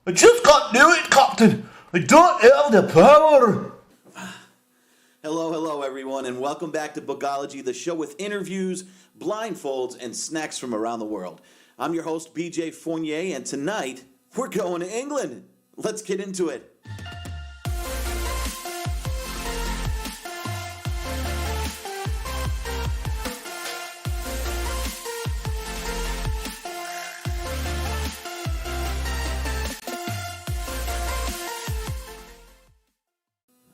I just can't do it, Captain. I don't have the power. Hello, everyone, and welcome back to Bookology, the show with interviews, blindfolds, and snacks from around the world. I'm your host, J.Fournier, and tonight, we're going to England. Let's get into it.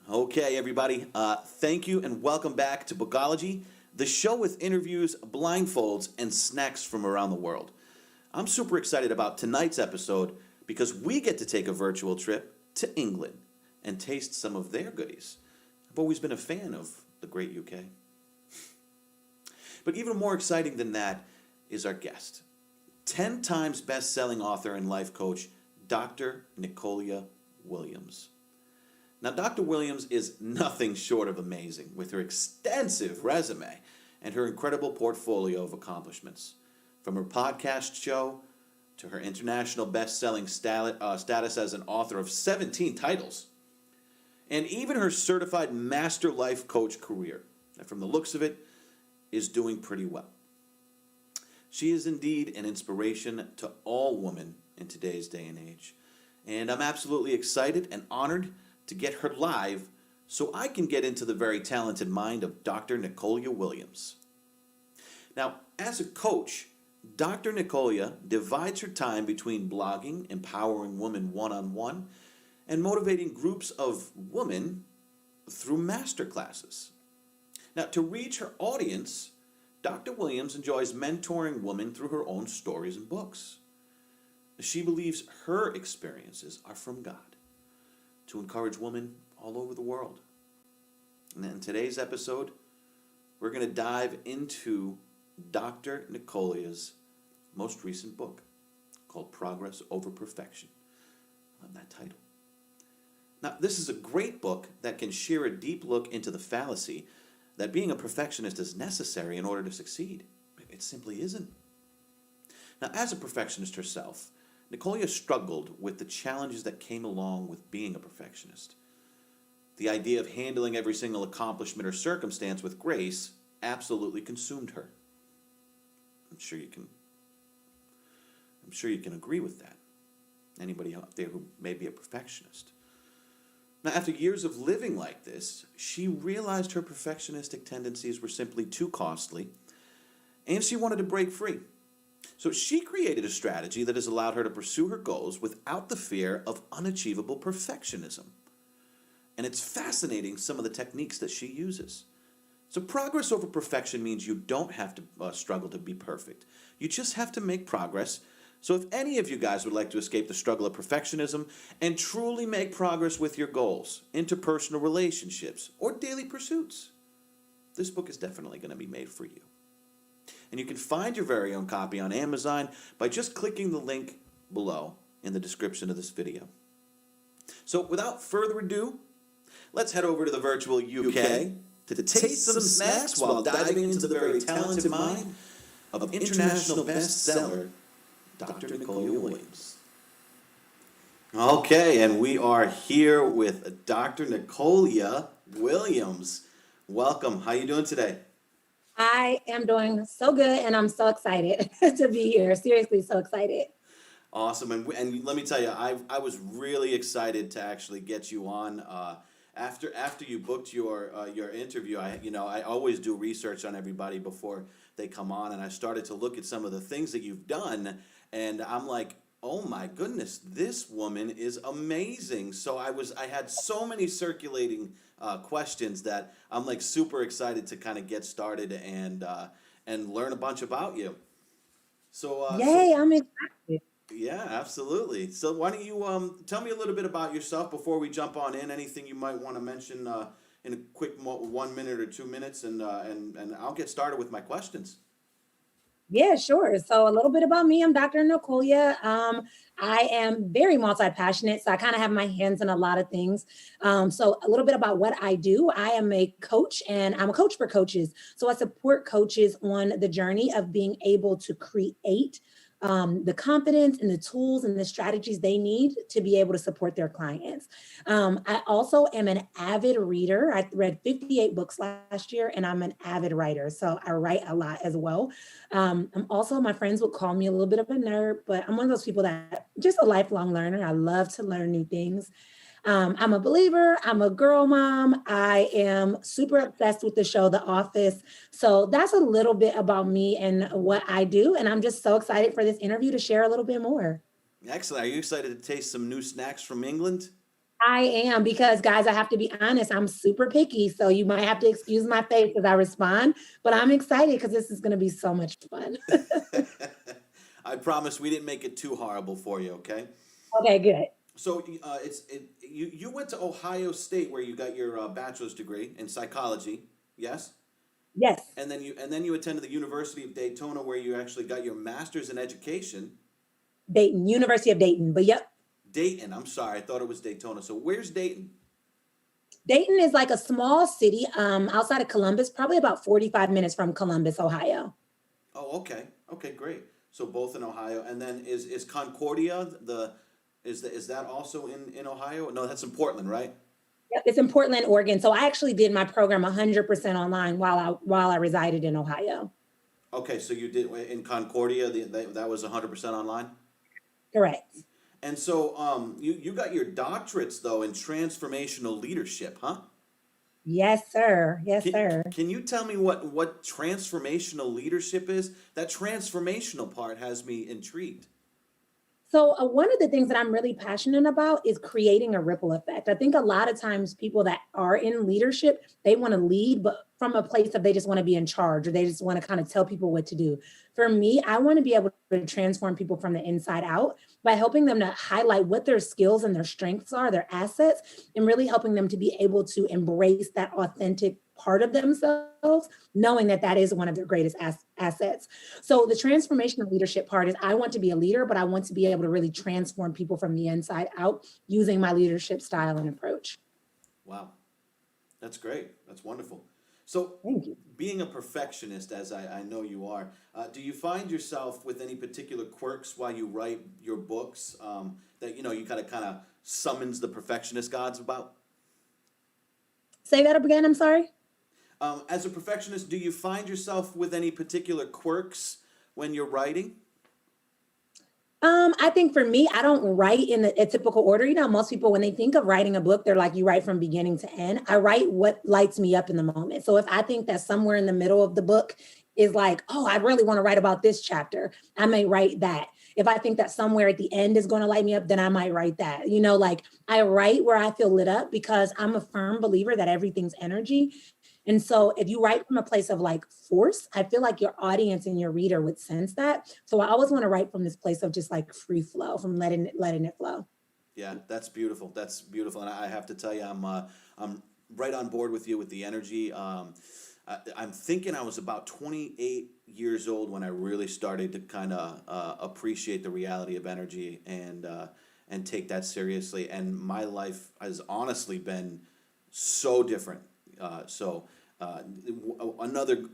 Okay, everybody, thank you and welcome back to Bookology, the show with interviews, blindfolds, and snacks from around the world. I'm super excited about tonight's episode because we get to take a virtual trip to England and taste some of their goodies. I've always been a fan of the great UK. But even more exciting than that is our guest, 10 times best-selling author and life coach, Dr. Nicolya Williams. Now, Dr. Williams is nothing short of amazing with her extensive resume and her incredible portfolio of accomplishments. From her podcast show to her international best-selling status as an author of 17 titles, and even her certified master life coach career, that from the looks of it, is doing pretty well. She is indeed an inspiration to all women in today's day and age. And I'm absolutely excited and honored to get her live so I can get into the very talented mind of Dr. Nicolya Williams. Now, as a coach, Dr. Nicolya divides her time between blogging, empowering women one-on-one, and motivating groups of women through masterclasses. Now, to reach her audience, Dr. Williams enjoys mentoring women through her own stories and books. She believes her experiences are from God to encourage women all over the world. And in today's episode, we're going to dive into Dr. Nicolya's most recent book called Progress Over Perfection. I love that title. Now, this is a great book that can share a deep look into the fallacy that being a perfectionist is necessary in order to succeed. It simply isn't. Now, as a perfectionist herself, Nicolya struggled with the challenges that came along with being a perfectionist. The idea of handling every single accomplishment or circumstance with grace absolutely consumed her. I'm sure you can agree with that. Anybody out there who may be a perfectionist. Now, after years of living like this, she realized her perfectionistic tendencies were simply too costly, and she wanted to break free. So she created a strategy that has allowed her to pursue her goals without the fear of unachievable perfectionism. And it's fascinating some of the techniques that she uses. So progress over perfection means you don't have to struggle to be perfect. You just have to make progress. So if any of you guys would like to escape the struggle of perfectionism and truly make progress with your goals, interpersonal relationships, or daily pursuits, this book is definitely going to be made for you. And you can find your very own copy on Amazon by just clicking the link below in the description of this video. So without further ado, let's head over to the virtual UK to taste some snacks while diving into the very talented mind of international bestseller, Dr. Nicolya Williams. Okay, and we are here with Dr. Nicolya Williams. Welcome. How are you doing today? I am doing so good, and I'm so excited to be here. Seriously, so excited. Awesome. And let me tell you, I was really excited to actually get you on. After you booked your interview, I always do research on everybody before they come on, and I started to look at some of the things that you've done, and I'm like, oh my goodness, this woman is amazing. So I had so many circulating questions that I'm like super excited to kind of get started and learn a bunch about you. So Yay, I'm excited. yeah, absolutely. So why don't you tell me a little bit about yourself before we jump on in? Anything you might want to mention in a quick 1 minute or 2 minutes, and I'll get started with my questions. Yeah, sure. So a little bit about me. I'm Dr. Nicolya. I am very multi-passionate, so I kind of have my hands in a lot of things. So a little bit about what I do. I am a coach, and I'm a coach for coaches. So I support coaches on the journey of being able to create the confidence and the tools and the strategies they need to be able to support their clients. I also am an avid reader. I read 58 books last year, and I'm an avid writer. So I write a lot as well. I'm also, my friends would call me a little bit of a nerd, but I'm one of those people that just a lifelong learner. I love to learn new things. I'm a believer. I'm a girl mom. I am super obsessed with the show, The Office. So that's a little bit about me and what I do. And I'm just so excited for this interview to share a little bit more. Excellent. Are you excited to taste some new snacks from England? I am, because guys, I have to be honest, I'm super picky. So you might have to excuse my face as I respond, but I'm excited because this is going to be so much fun. I promise we didn't make it too horrible for you, okay? Okay, good. So you went to Ohio State where you got your bachelor's degree in psychology, yes? Yes. And then you attended the University of Daytona where you actually got your master's in education. Dayton, University of Dayton, but yep. Dayton, I'm sorry, I thought it was Daytona. So where's Dayton? Dayton is like a small city outside of Columbus, probably about 45 minutes from Columbus, Ohio. Oh, okay. Okay, great. So both in Ohio. And then is Concordia is that also in Ohio? No, that's in Portland, right? Yep, it's in Portland, Oregon. So I actually did my program 100% online while I resided in Ohio. Okay, so you did in Concordia, that was 100% online? Correct. And so you got your doctorates though in transformational leadership, huh? Yes, sir. Yes, sir. Can you tell me what transformational leadership is? That transformational part has me intrigued. So one of the things that I'm really passionate about is creating a ripple effect. I think a lot of times people that are in leadership, they want to lead, but from a place of they just want to be in charge, or they just want to kind of tell people what to do. For me, I want to be able to transform people from the inside out by helping them to highlight what their skills and their strengths are, their assets, and really helping them to be able to embrace that authentic part of themselves, knowing that that is one of their greatest assets. So the transformational leadership part is I want to be a leader, but I want to be able to really transform people from the inside out using my leadership style and approach. Wow. That's great. That's wonderful. So Thank you. being a perfectionist, as I know you are, do you find yourself with any particular quirks while you write your books that, you kind of summons the perfectionist gods about? Say that again, I'm sorry. As a perfectionist, do you find yourself with any particular quirks when you're writing? I think for me, I don't write in a typical order. Most people, when they think of writing a book, they're like, you write from beginning to end. I write what lights me up in the moment. So if I think that somewhere in the middle of the book is like, oh, I really want to write about this chapter, I may write that. If I think that somewhere at the end is going to light me up, then I might write that. Like I write where I feel lit up because I'm a firm believer that everything's energy. And so if you write from a place of like force, I feel like your audience and your reader would sense that. So I always want to write from this place of just like free flow, from letting it flow. Yeah, that's beautiful. That's beautiful. And I have to tell you, I'm right on board with you with the energy. I'm thinking I was about 28 years old when I really started to kind of appreciate the reality of energy and take that seriously. And my life has honestly been so different.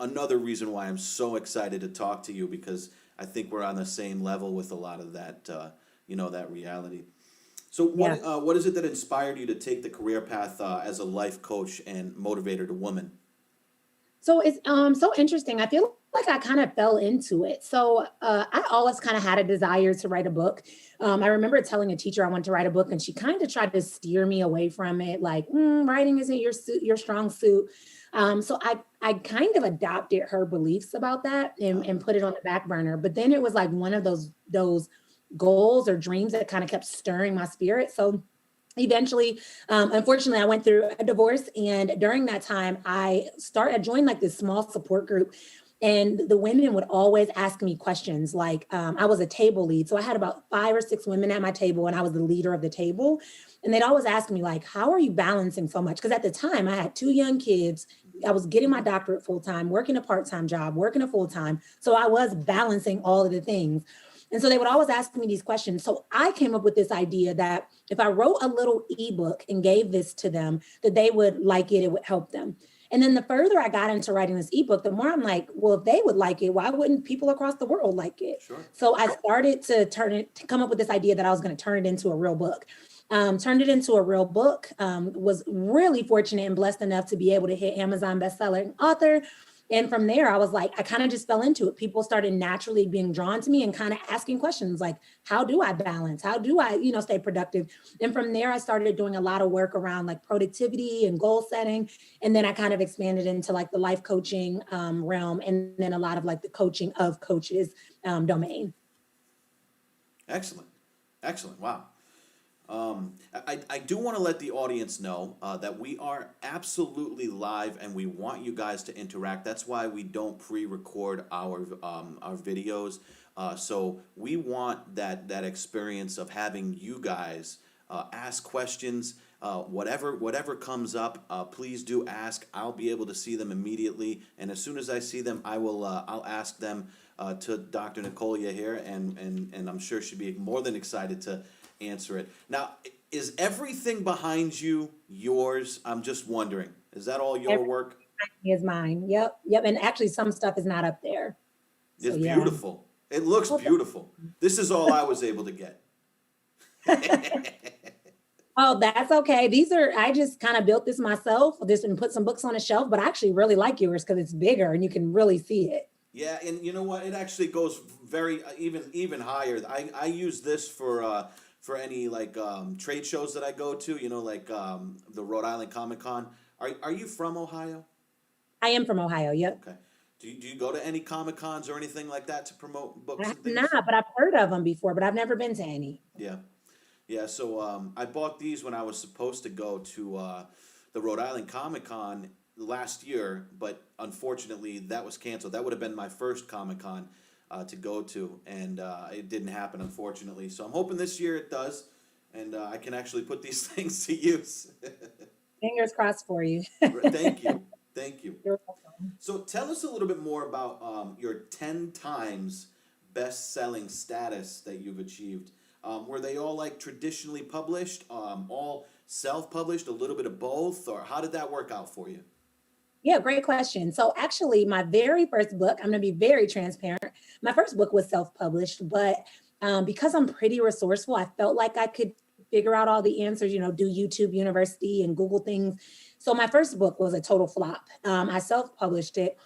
Another reason why I'm so excited to talk to you, because I think we're on the same level with a lot of that, that reality. So what is it that inspired you to take the career path as a life coach and motivator to women? So it's so interesting. I feel like I kind of fell into it. So I always kind of had a desire to write a book. I remember telling a teacher I wanted to write a book, and she kind of tried to steer me away from it, like writing isn't your strong suit. So I kind of adopted her beliefs about that and put it on the back burner. But then it was like one of those goals or dreams that kind of kept stirring my spirit. So eventually, unfortunately, I went through a divorce. And during that time, I joined like this small support group. And the women would always ask me questions like, I was a table lead. So I had about 5 or 6 women at my table, and I was the leader of the table. And they'd always ask me like, how are you balancing so much? Because at the time I had 2 young kids. I was getting my doctorate full-time, working a part-time job, working a full-time. So I was balancing all of the things. And so they would always ask me these questions. So I came up with this idea that if I wrote a little ebook and gave this to them, that they would like it, it would help them. And then the further I got into writing this ebook, the more I'm like, well, if they would like it, why wouldn't people across the world like it? Sure. So I started to come up with this idea that I was going to turn it into a real book. Turned it into a real book, was really fortunate and blessed enough to be able to hit Amazon bestseller author. And from there, I was like, I kind of just fell into it. People started naturally being drawn to me and kind of asking questions like, how do I balance? How do I, stay productive? And from there, I started doing a lot of work around like productivity and goal setting. And then I kind of expanded into like the life coaching realm, and then a lot of like the coaching of coaches domain. Excellent. Excellent. Wow. I do want to let the audience know that we are absolutely live and we want you guys to interact. That's why we don't pre-record our videos. So we want that experience of having you guys ask questions. Whatever comes up, please do ask. I'll be able to see them immediately, and as soon as I see them, I'll ask them to Dr. Nicolya here, and I'm sure she'd be more than excited to answer it. Now, is everything behind you yours? I'm just wondering. Is that all your work? Is mine. Yep. And actually, some stuff is not up there. It's beautiful. It looks beautiful. This is all I was able to get. Oh, that's okay. I just kind of built this myself, and put some books on a shelf, but I actually really like yours because it's bigger and you can really see it. Yeah, and you know what? It actually goes very even higher. I use this for any like trade shows that I go to. Like the Rhode Island Comic Con. Are you from Ohio? I am from Ohio. Yep. Okay. Do you go to any Comic Cons or anything like that to promote books? I and have things? not, but I've heard of them before, but I've never been to any. Yeah. Yeah, so I bought these when I was supposed to go to the Rhode Island Comic Con last year, but unfortunately that was canceled. That would have been my first Comic Con to go to, and it didn't happen, unfortunately. So I'm hoping this year it does, and I can actually put these things to use. Fingers crossed for you. Thank you. Thank you. You're welcome. So tell us a little bit more about your 10 times best-selling status that you've achieved. Were they all like traditionally published, all self-published, a little bit of both, or how did that work out for you? Yeah, great question. So actually, my very first book, I'm going to be very transparent. My first book was self-published, but because I'm pretty resourceful, I felt like I could figure out all the answers, do YouTube University and Google things. So my first book was a total flop. I self-published it.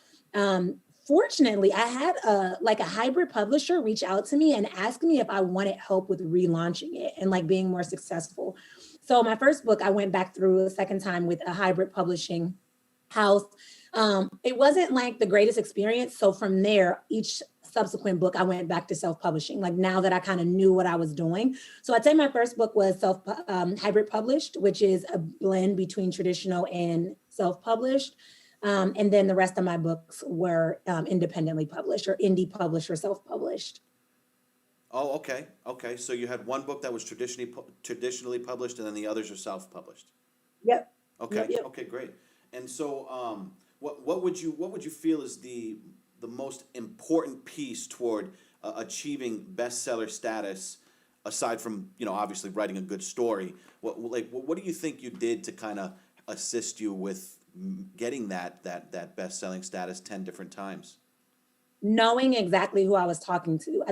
Fortunately, I had a hybrid publisher reach out to me and ask me if I wanted help with relaunching it and like being more successful. So my first book, I went back through a second time with a hybrid publishing house. It wasn't like the greatest experience. So from there, each subsequent book, I went back to self-publishing, like now that I kind of knew what I was doing. So I'd say my first book was hybrid published, which is a blend between traditional and self-published. And then the rest of my books were independently published or indie published or self-published. Oh, okay. Okay. So you had one book that was traditionally published, and then the others are self-published. Yep. Okay. Yep. Okay, great. And so what would you feel is the most important piece toward achieving bestseller status, aside from, obviously writing a good story? What do you think you did to kind of assist you with getting that best-selling status 10 different times? Knowing exactly who I was talking to.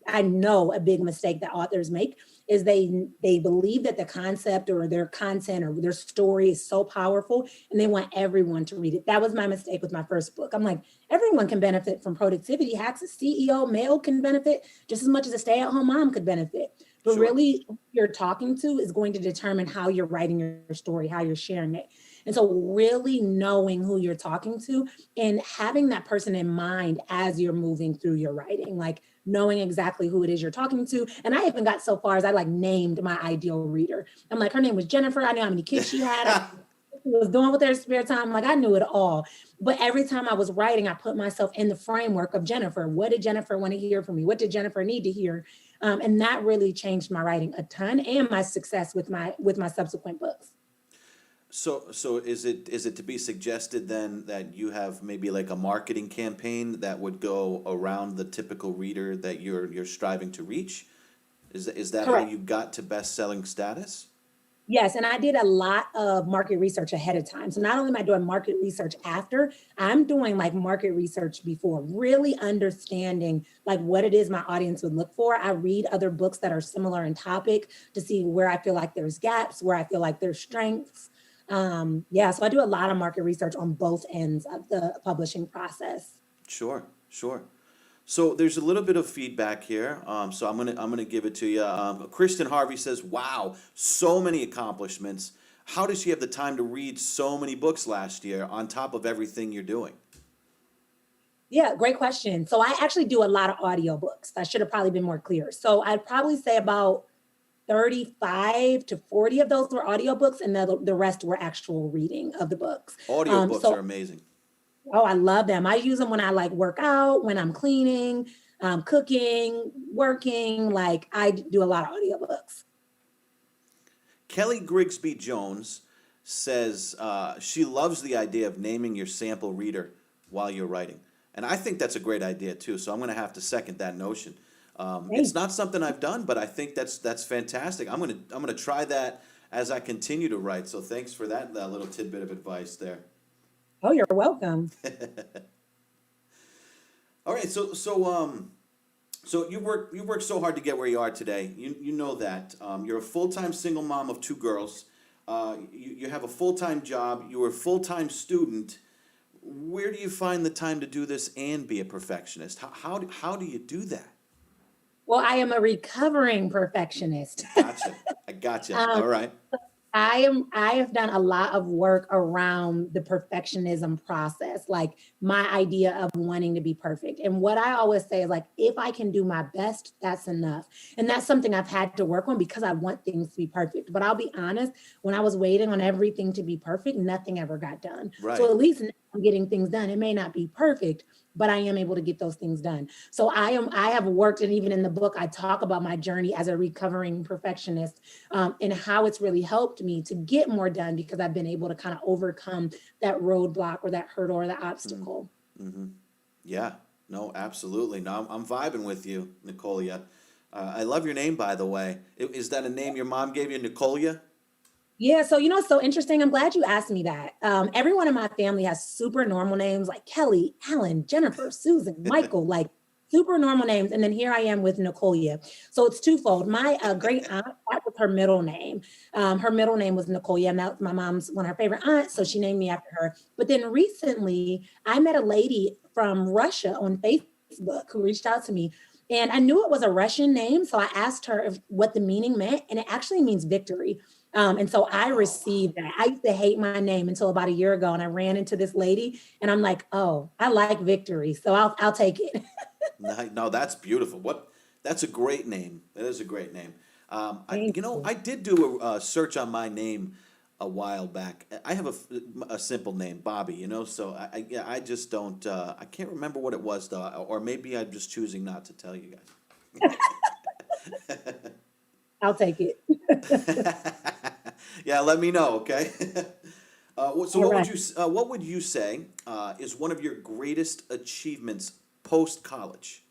I know a big mistake that authors make is they believe that the concept or their content or their story is so powerful and they want everyone to read it. That was my mistake with my first book. I'm like, everyone can benefit from productivity hacks. A CEO male can benefit just as much as a stay-at-home mom could benefit. But Sure. really, who you're talking to is going to determine how you're writing your story, how you're sharing it. And so really knowing who you're talking to and having that person in mind as you're moving through your writing, like knowing exactly who it is you're talking to. And I even got so far as I like named my ideal reader. I'm like, her name was Jennifer. I knew how many kids she had. Was doing with their spare time. Like I knew it all. But every time I was writing, I put myself in the framework of Jennifer. What did Jennifer want to hear from me? What did Jennifer need to hear? And that really changed my writing a ton and my success with my subsequent books. So is it to be suggested then that you have maybe like a marketing campaign that would go around the typical reader that you're striving to reach? Is that Correct. how you got to best-selling status? Yes, and I did a lot of market research ahead of time. So not only am I doing market research after, I'm doing like market research before, really understanding like what it is my audience would look for. I read other books that are similar in topic to see where I feel like there's gaps, where I feel like there's strengths. Yeah, so I do a lot of market research on both ends of the publishing process. Sure, sure. So there's a little bit of feedback here. So I'm gonna give it to you. Kristen Harvey says, "Wow, so many accomplishments. How does she have the time to read so many books last year on top of everything you're doing?" Yeah, great question. So I actually do a lot of audiobooks. I should have probably been more clear. So I'd probably say about 35 to 40 of those were audiobooks, and the rest were actual reading of the books. Audiobooks So are amazing. oh, I love them. I use them when I like work out, when I'm cleaning, cooking, working. Like I do a lot of audiobooks. Kelly Grigsby Jones says she loves the idea of naming your sample reader while you're writing. And I think that's a great idea too. So I'm going to have to second that notion. It's Thanks. not something I've done, but I think that's fantastic. I'm gonna try that as I continue to write. So thanks for that little tidbit of advice there. Oh, you're welcome. All right, so you worked so hard to get where you are today. You know that. You're a full-time single mom of two girls. You have a full-time job. You were a full-time student. Where do you find the time to do this and be a perfectionist? How do you do that? Well, I am a recovering perfectionist. Gotcha. I gotcha. Um, All right. I have done a lot of work around the perfectionism process, like my idea of wanting to be perfect. And what I always say is like, if I can do my best, that's enough. And that's something I've had to work on because I want things to be perfect. But I'll be honest, when I was waiting on everything to be perfect, nothing ever got done. So Right. at least now I'm getting things done. It may not be perfect, but I am able to get those things done. So I have worked, and even in the book, I talk about my journey as a recovering perfectionist, and how it's really helped me to get more done because I've been able to kind of overcome that roadblock or that hurdle or that obstacle. Mm-hmm. Yeah. No, absolutely. No, I'm vibing with you, Nicolya. I love your name, by the way. Is that a name your mom gave you, Nicolya? Yeah, so it's so interesting. I'm glad you asked me that. Everyone in my family has super normal names like Kelly, Alan, Jennifer, Susan, Michael, like super normal names. And then here I am with Nicolya. So it's twofold. My great aunt, that was her middle name. Her middle name was Nicolya, and that was my mom's one of her favorite aunts. So she named me after her. But then recently, I met a lady from Russia on Facebook who reached out to me. And I knew it was a Russian name. So I asked her what the meaning meant. And it actually means victory. And so I Oh, received that. I used to hate my name until about a year ago, and I ran into this lady, and I'm like, oh, I like victory, so I'll take it. no, that's beautiful. That's a great name. That is a great name. Thank you. I did do a search on my name a while back. I have a simple name, Bobby. So yeah, I just don't. I can't remember what it was though, or maybe I'm just choosing not to tell you guys. I'll take it. Yeah, let me know, okay? So All right. what would you say is one of your greatest achievements post college?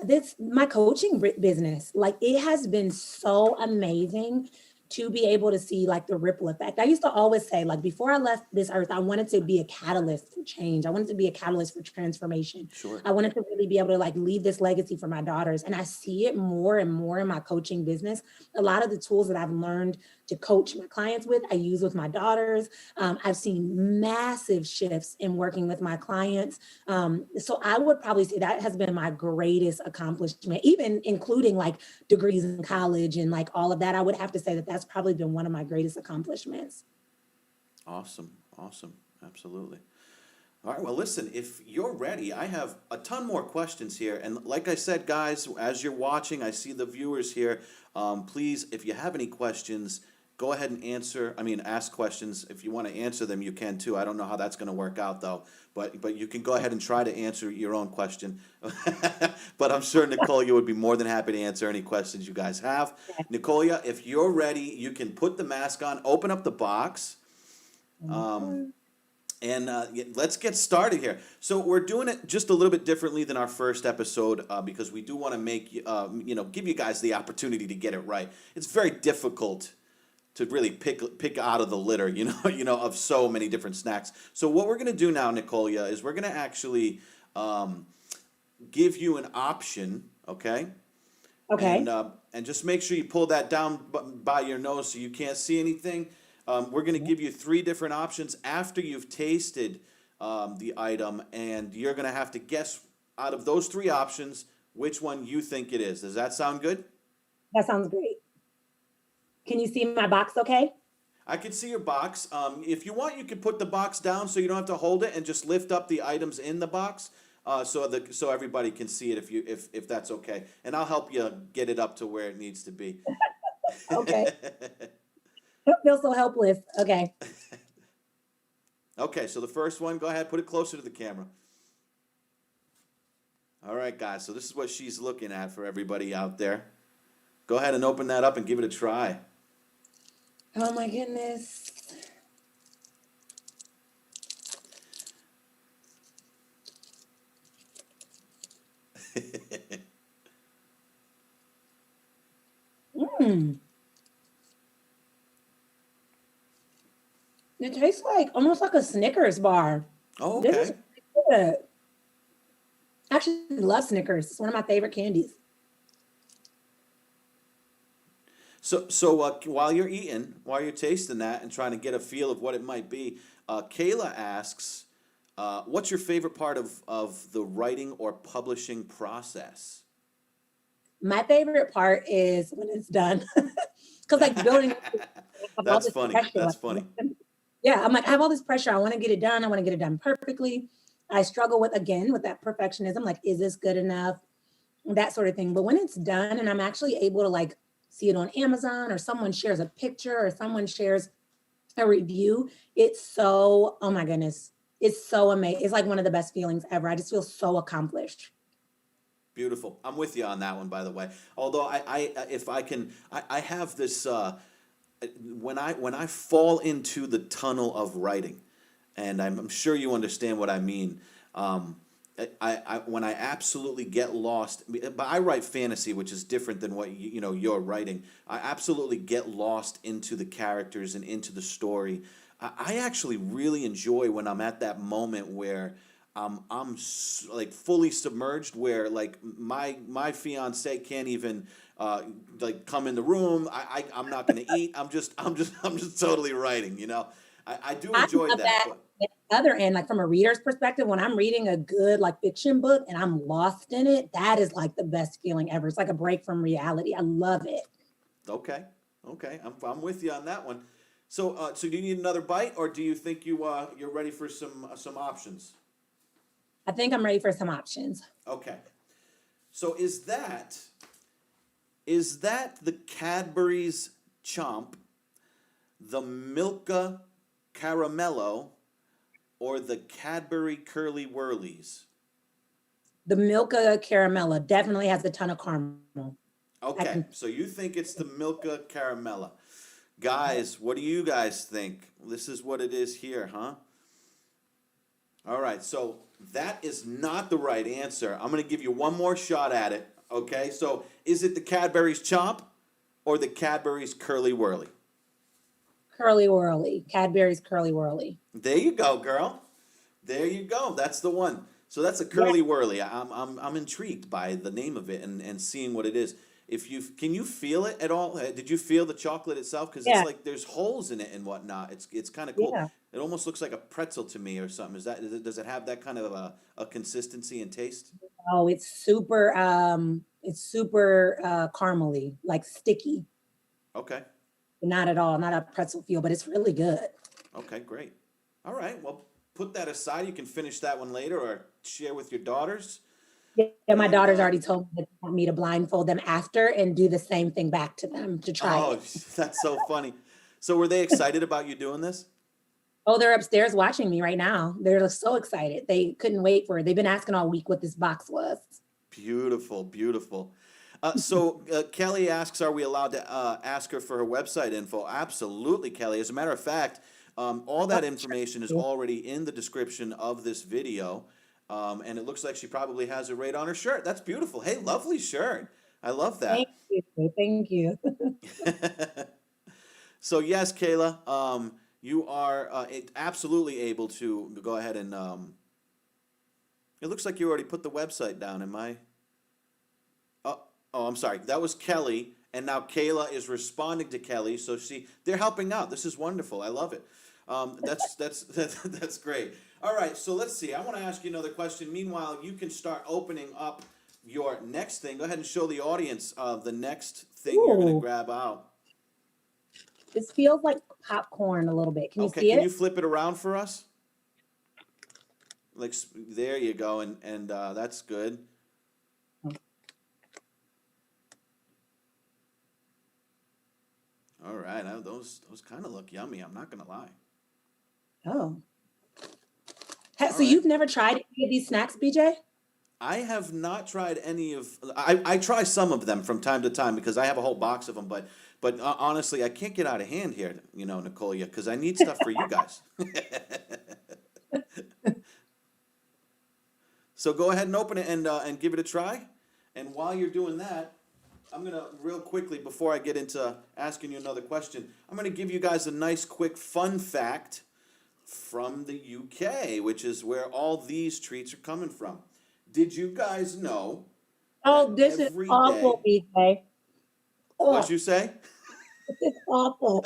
This my coaching business, like it has been so amazing to be able to see like the ripple effect. I used to always say, like, before I left this earth, I wanted to be a catalyst for change. I wanted to be a catalyst for transformation. Sure. I wanted to really be able to like leave this legacy for my daughters. And I see it more and more in my coaching business. A lot of the tools that I've learned to coach my clients with, I use with my daughters. I've seen massive shifts in working with my clients. So I would probably say that has been my greatest accomplishment, even including like degrees in college and like all of that. I would have to say that that's probably been one of my greatest accomplishments. Awesome. Awesome. Absolutely. All right. Well, listen, if you're ready, I have a ton more questions here. And like I said, guys, as you're watching, I see the viewers here. Please, if you have any questions, go ahead and ask questions. If you want to answer them, you can too. I don't know how that's going to work out though, but you can go ahead and try to answer your own question. But I'm sure Nicolya would be more than happy to answer any questions you guys have. Nicolya, if you're ready, you can put the mask on, open up the box. Um, And let's get started here. So we're doing it just a little bit differently than our first episode because we do want to make give you guys the opportunity to get it right. It's very difficult to really pick out of the litter, of so many different snacks. So what we're going to do now, Nicolya, is we're going to actually give you an option, okay? Okay. And just make sure you pull that down by your nose so you can't see anything. We're going to give you 3 different options after you've tasted the item, and you're going to have to guess out of those 3 options which one you think it is. Does that sound good? That sounds great. Can you see my box okay? I can see your box. If you want, you can put the box down so you don't have to hold it and just lift up the items in the box so everybody can see it if that's okay. And I'll help you get it up to where it needs to be. Okay. I feel so helpless. Okay. Okay, so the first one, go ahead, put it closer to the camera. All right, guys, so this is what she's looking at for everybody out there. Go ahead and open that up and give it a try. Oh my goodness. Mmm. It tastes like almost like a Snickers bar. Oh, This okay. is really good. I actually love Snickers. It's one of my favorite candies. So while you're eating, while you're tasting that and trying to get a feel of what it might be, Kayla asks, what's your favorite part of the writing or publishing process? My favorite part is when it's done. Because like building up I have all That's this funny. pressure. That's Like, funny. yeah, I'm like, I have all this pressure. I want to get it done. I want to get it done perfectly. I struggle with that perfectionism. Like, is this good enough? That sort of thing. But when it's done and I'm actually able to like see it on Amazon or someone shares a picture or someone shares a review, it's so, oh my goodness, it's so amazing. It's like one of the best feelings ever. I just feel so accomplished. Beautiful. I'm with you on that one, by the way. Although if I can, I have this when I fall into the tunnel of writing, and I'm sure you understand what I mean. When I absolutely get lost, but I write fantasy, which is different than what you're writing. I absolutely get lost into the characters and into the story. I actually really enjoy when I'm at that moment where like fully submerged, where like my fiance can't even like come in the room. I'm not gonna eat. I'm just totally writing. I do I enjoy love that, that. but At the other end, like from a reader's perspective, when I'm reading a good like fiction book and I'm lost in it, that is like the best feeling ever. It's like a break from reality. I love it. okay, I'm with you on that one. So do you need another bite, or do you think you're ready for some options? I think I'm ready for some options. Okay. So is that the Cadbury's Chomp, the Milka Caramello, or the Cadbury Curly Whirlies? The Milka Caramella definitely has a ton of caramel. Okay, so you think it's the Milka Caramella. Guys, what do you guys think? This is what it is here, huh? All right, so that is not the right answer. I'm going to give you one more shot at it, okay? So is it the Cadbury's Chomp or the Cadbury's Curly Whirly? Curly Whirly. Cadbury's Curly Whirly. There you go, girl. There you go. That's the one. So that's a Curly Whirly. I'm intrigued by the name of it and seeing what it is. Can you feel it at all? Did you feel the chocolate itself? Because it's like there's holes in it and whatnot. It's kind of cool. Yeah. It almost looks like a pretzel to me or something. Does it have that kind of a consistency and taste? Oh, it's super caramely, like sticky. Okay. Not at all, not a pretzel feel, but it's really good. Okay, great. All right. Well, put that aside. You can finish that one later or share with your daughters. Yeah, my And daughter's already told me that they want me to blindfold them after and do the same thing back to them to try oh, it. that's so funny. So were they excited about you doing this? Oh, they're upstairs watching me right now. They're so excited. They couldn't wait for it. They've been asking all week what this box was. Beautiful, beautiful. So Kelly asks, are we allowed to ask her for her website info? Absolutely, Kelly. As a matter of fact, All that information is already in the description of this video. And it looks like she probably has it right on her shirt. That's beautiful. Hey, lovely shirt. I love that. Thank you. Thank you. So yes, Kayla, you are absolutely able to go ahead and, it looks like you already put the website down. Am I? Oh, I'm sorry. That was Kelly. And now Kayla is responding to Kelly. So they're helping out. This is wonderful. I love it. That's great. All right. So let's see. I want to ask you another question. Meanwhile, you can start opening up your next thing. Go ahead and show the audience the next thing you're going to grab out. This feels like popcorn a little bit. Can you see it? Can you flip it around for us? Like, there you go, and that's good. All right, those kind of look yummy. I'm not gonna lie. Oh, so you've never tried any of these snacks, BJ? I have not tried any of. I try some of them from time to time because I have a whole box of them. But honestly, I can't get out of hand here, Nicolya, because I need stuff for you guys. So go ahead and open it and give it a try. And while you're doing that, I'm going to real quickly, before I get into asking you another question, I'm going to give you guys a nice quick fun fact from the UK, which is where all these treats are coming from. Did you guys know? Oh, this is awful, BJ. What'd you say? It's awful.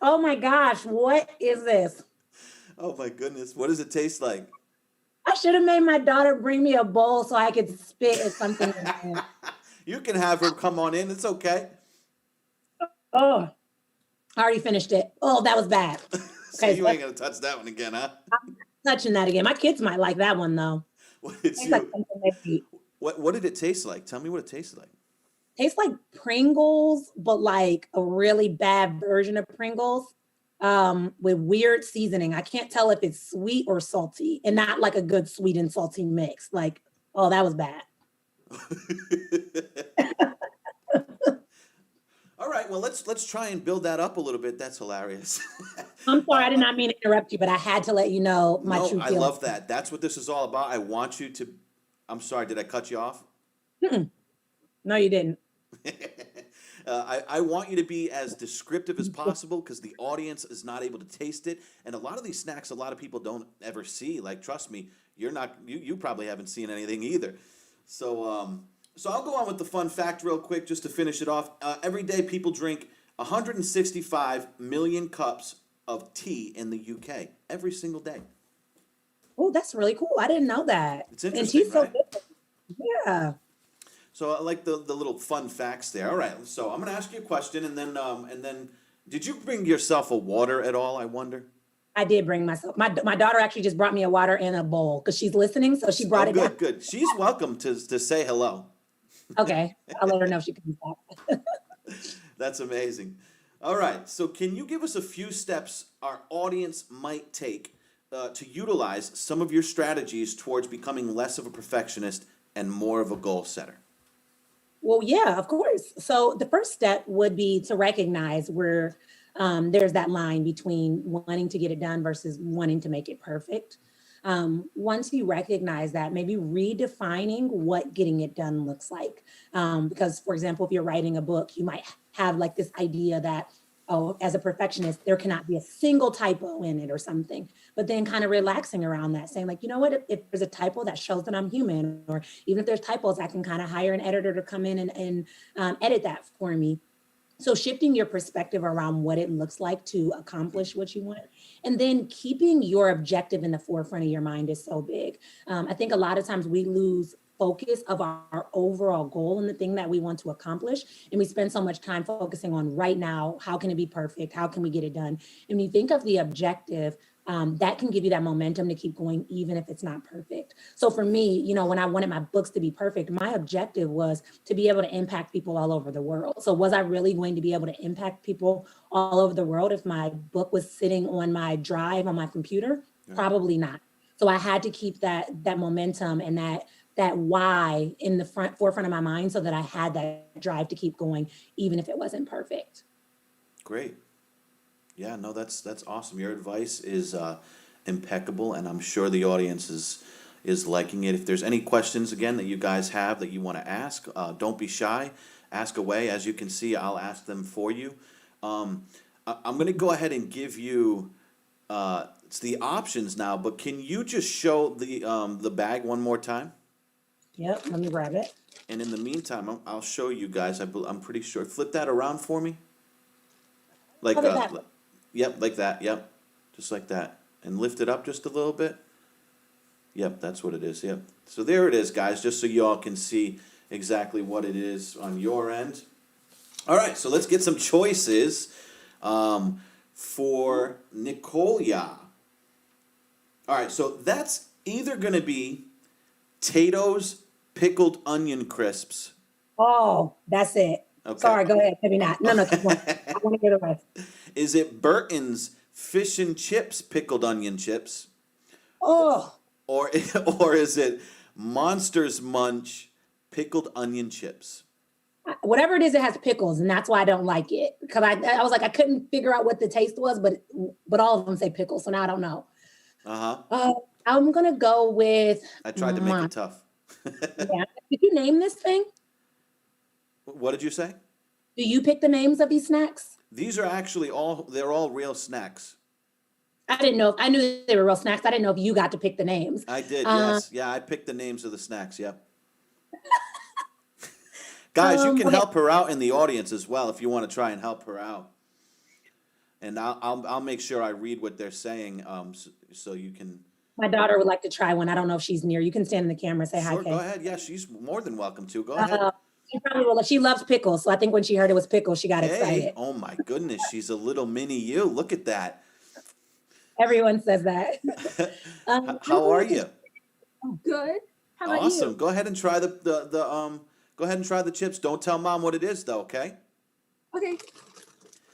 Oh my gosh, what is this? Oh my goodness, what does it taste like? I should have made my daughter bring me a bowl so I could spit at something. You can have her come on in, it's okay. Oh, I already finished it. Oh, that was bad. So you ain't gonna touch that one again, huh? I'm not touching that again. My kids might like that one though. What did it taste like? Tell me what it tasted like. Tastes like Pringles, but like a really bad version of Pringles. With weird seasoning. I can't tell if it's sweet or salty, and not like a good sweet and salty mix. Like, oh, that was bad. All right, well, let's try and build that up a little bit. That's hilarious. I'm sorry, I did not mean to interrupt you, but I had to let you know my true feelings. I love that. That's what this is all about. I want you to. I'm sorry, did I cut you off? No, you didn't. I want you to be as descriptive as possible because the audience is not able to taste it. And a lot of these snacks, a lot of people don't ever see. Like, trust me, you probably haven't seen anything either. So I'll go on with the fun fact real quick just to finish it off. Every day people drink 165 million cups of tea in the UK every single day. Oh, that's really cool. I didn't know that. It's interesting, and tea's right? So good. Yeah. So I like the little fun facts there. All right, so I'm going to ask you a question, and then did you bring yourself a water at all? I wonder. I did bring myself. My daughter actually just brought me a water and a bowl because she's listening, so she brought it. Good, good. She's welcome to say hello. Okay, I'll let her know if she comes back. That's amazing. All right, so can you give us a few steps our audience might take to utilize some of your strategies towards becoming less of a perfectionist and more of a goal setter? Well, yeah, of course. So the first step would be to recognize where there's that line between wanting to get it done versus wanting to make it perfect. Once you recognize that, maybe redefining what getting it done looks like. Because, for example, if you're writing a book, you might have like this idea that, oh, as a perfectionist, there cannot be a single typo in it or something. But then kind of relaxing around that, saying like, you know what, if there's a typo, that shows that I'm human. Or even if there's typos, I can kind of hire an editor to come in and edit that for me. So shifting your perspective around what it looks like to accomplish what you want. And then keeping your objective in the forefront of your mind is so big. I think a lot of times we lose focus of our overall goal and the thing that we want to accomplish. And we spend so much time focusing on right now, how can it be perfect? How can we get it done? And when you think of the objective, that can give you that momentum to keep going, even if it's not perfect. So for me, you know, when I wanted my books to be perfect, my objective was to be able to impact people all over the world. So was I really going to be able to impact people all over the world if my book was sitting on my drive on my computer? Yeah. Probably not. So I had to keep that momentum and that why in the forefront of my mind so that I had that drive to keep going, even if it wasn't perfect. great. Yeah, no, that's awesome. Your advice is impeccable, and I'm sure the audience is liking it. If there's any questions again that you guys have that you want to ask, don't be shy. Ask away. As you can see, I'll ask them for you. I'm going to go ahead and give you it's the options now, but can you just show the bag one more time? Yep, let me grab it. And in the meantime, I'll show you guys. I'm pretty sure. Flip that around for me. Like yep, like that. Yep, just like that, and lift it up just a little bit. Yep, that's what it is. Yep. So there it is, guys. Just so y'all can see exactly what it is on your end. All right, so let's get some choices for Nicolya. All right, so that's either going to be Tato's pickled onion crisps. Oh, that's it. Okay. Sorry, go ahead. Maybe not. No, keep going. I want to hear the rest. Is it Burton's fish and chips pickled onion chips? Oh, Or is it Monsters Munch pickled onion chips? whatever it is, it has pickles, and that's why I don't like it. Because I was like, I couldn't figure out what the taste was, but all of them say pickles, so now I don't know. I'm gonna go with. I tried to make it tough. Yeah. Did you name this thing? What did you say? Do you pick the names of these snacks? These are actually they're all real snacks. I didn't know. I knew they were real snacks. I didn't know if you got to pick the names. I did, yes. Yeah, I picked the names of the snacks, yep. Guys, you can help her out in the audience as well if you want to try and help her out. And I'll make sure I read what they're saying so you can. My daughter would like to try one. I don't know if she's near. You can stand in the camera and say hi, Sure, Kay. go ahead. Yeah, she's more than welcome to. Go ahead. She probably will. She loves pickles, so I think when she heard it was pickles, she got excited. Oh my goodness, she's a little mini you. Look at that. Everyone says that. How are you? Good. How about Awesome. you? Go ahead and try go ahead and try the chips. Don't tell mom what it is though, okay? Okay.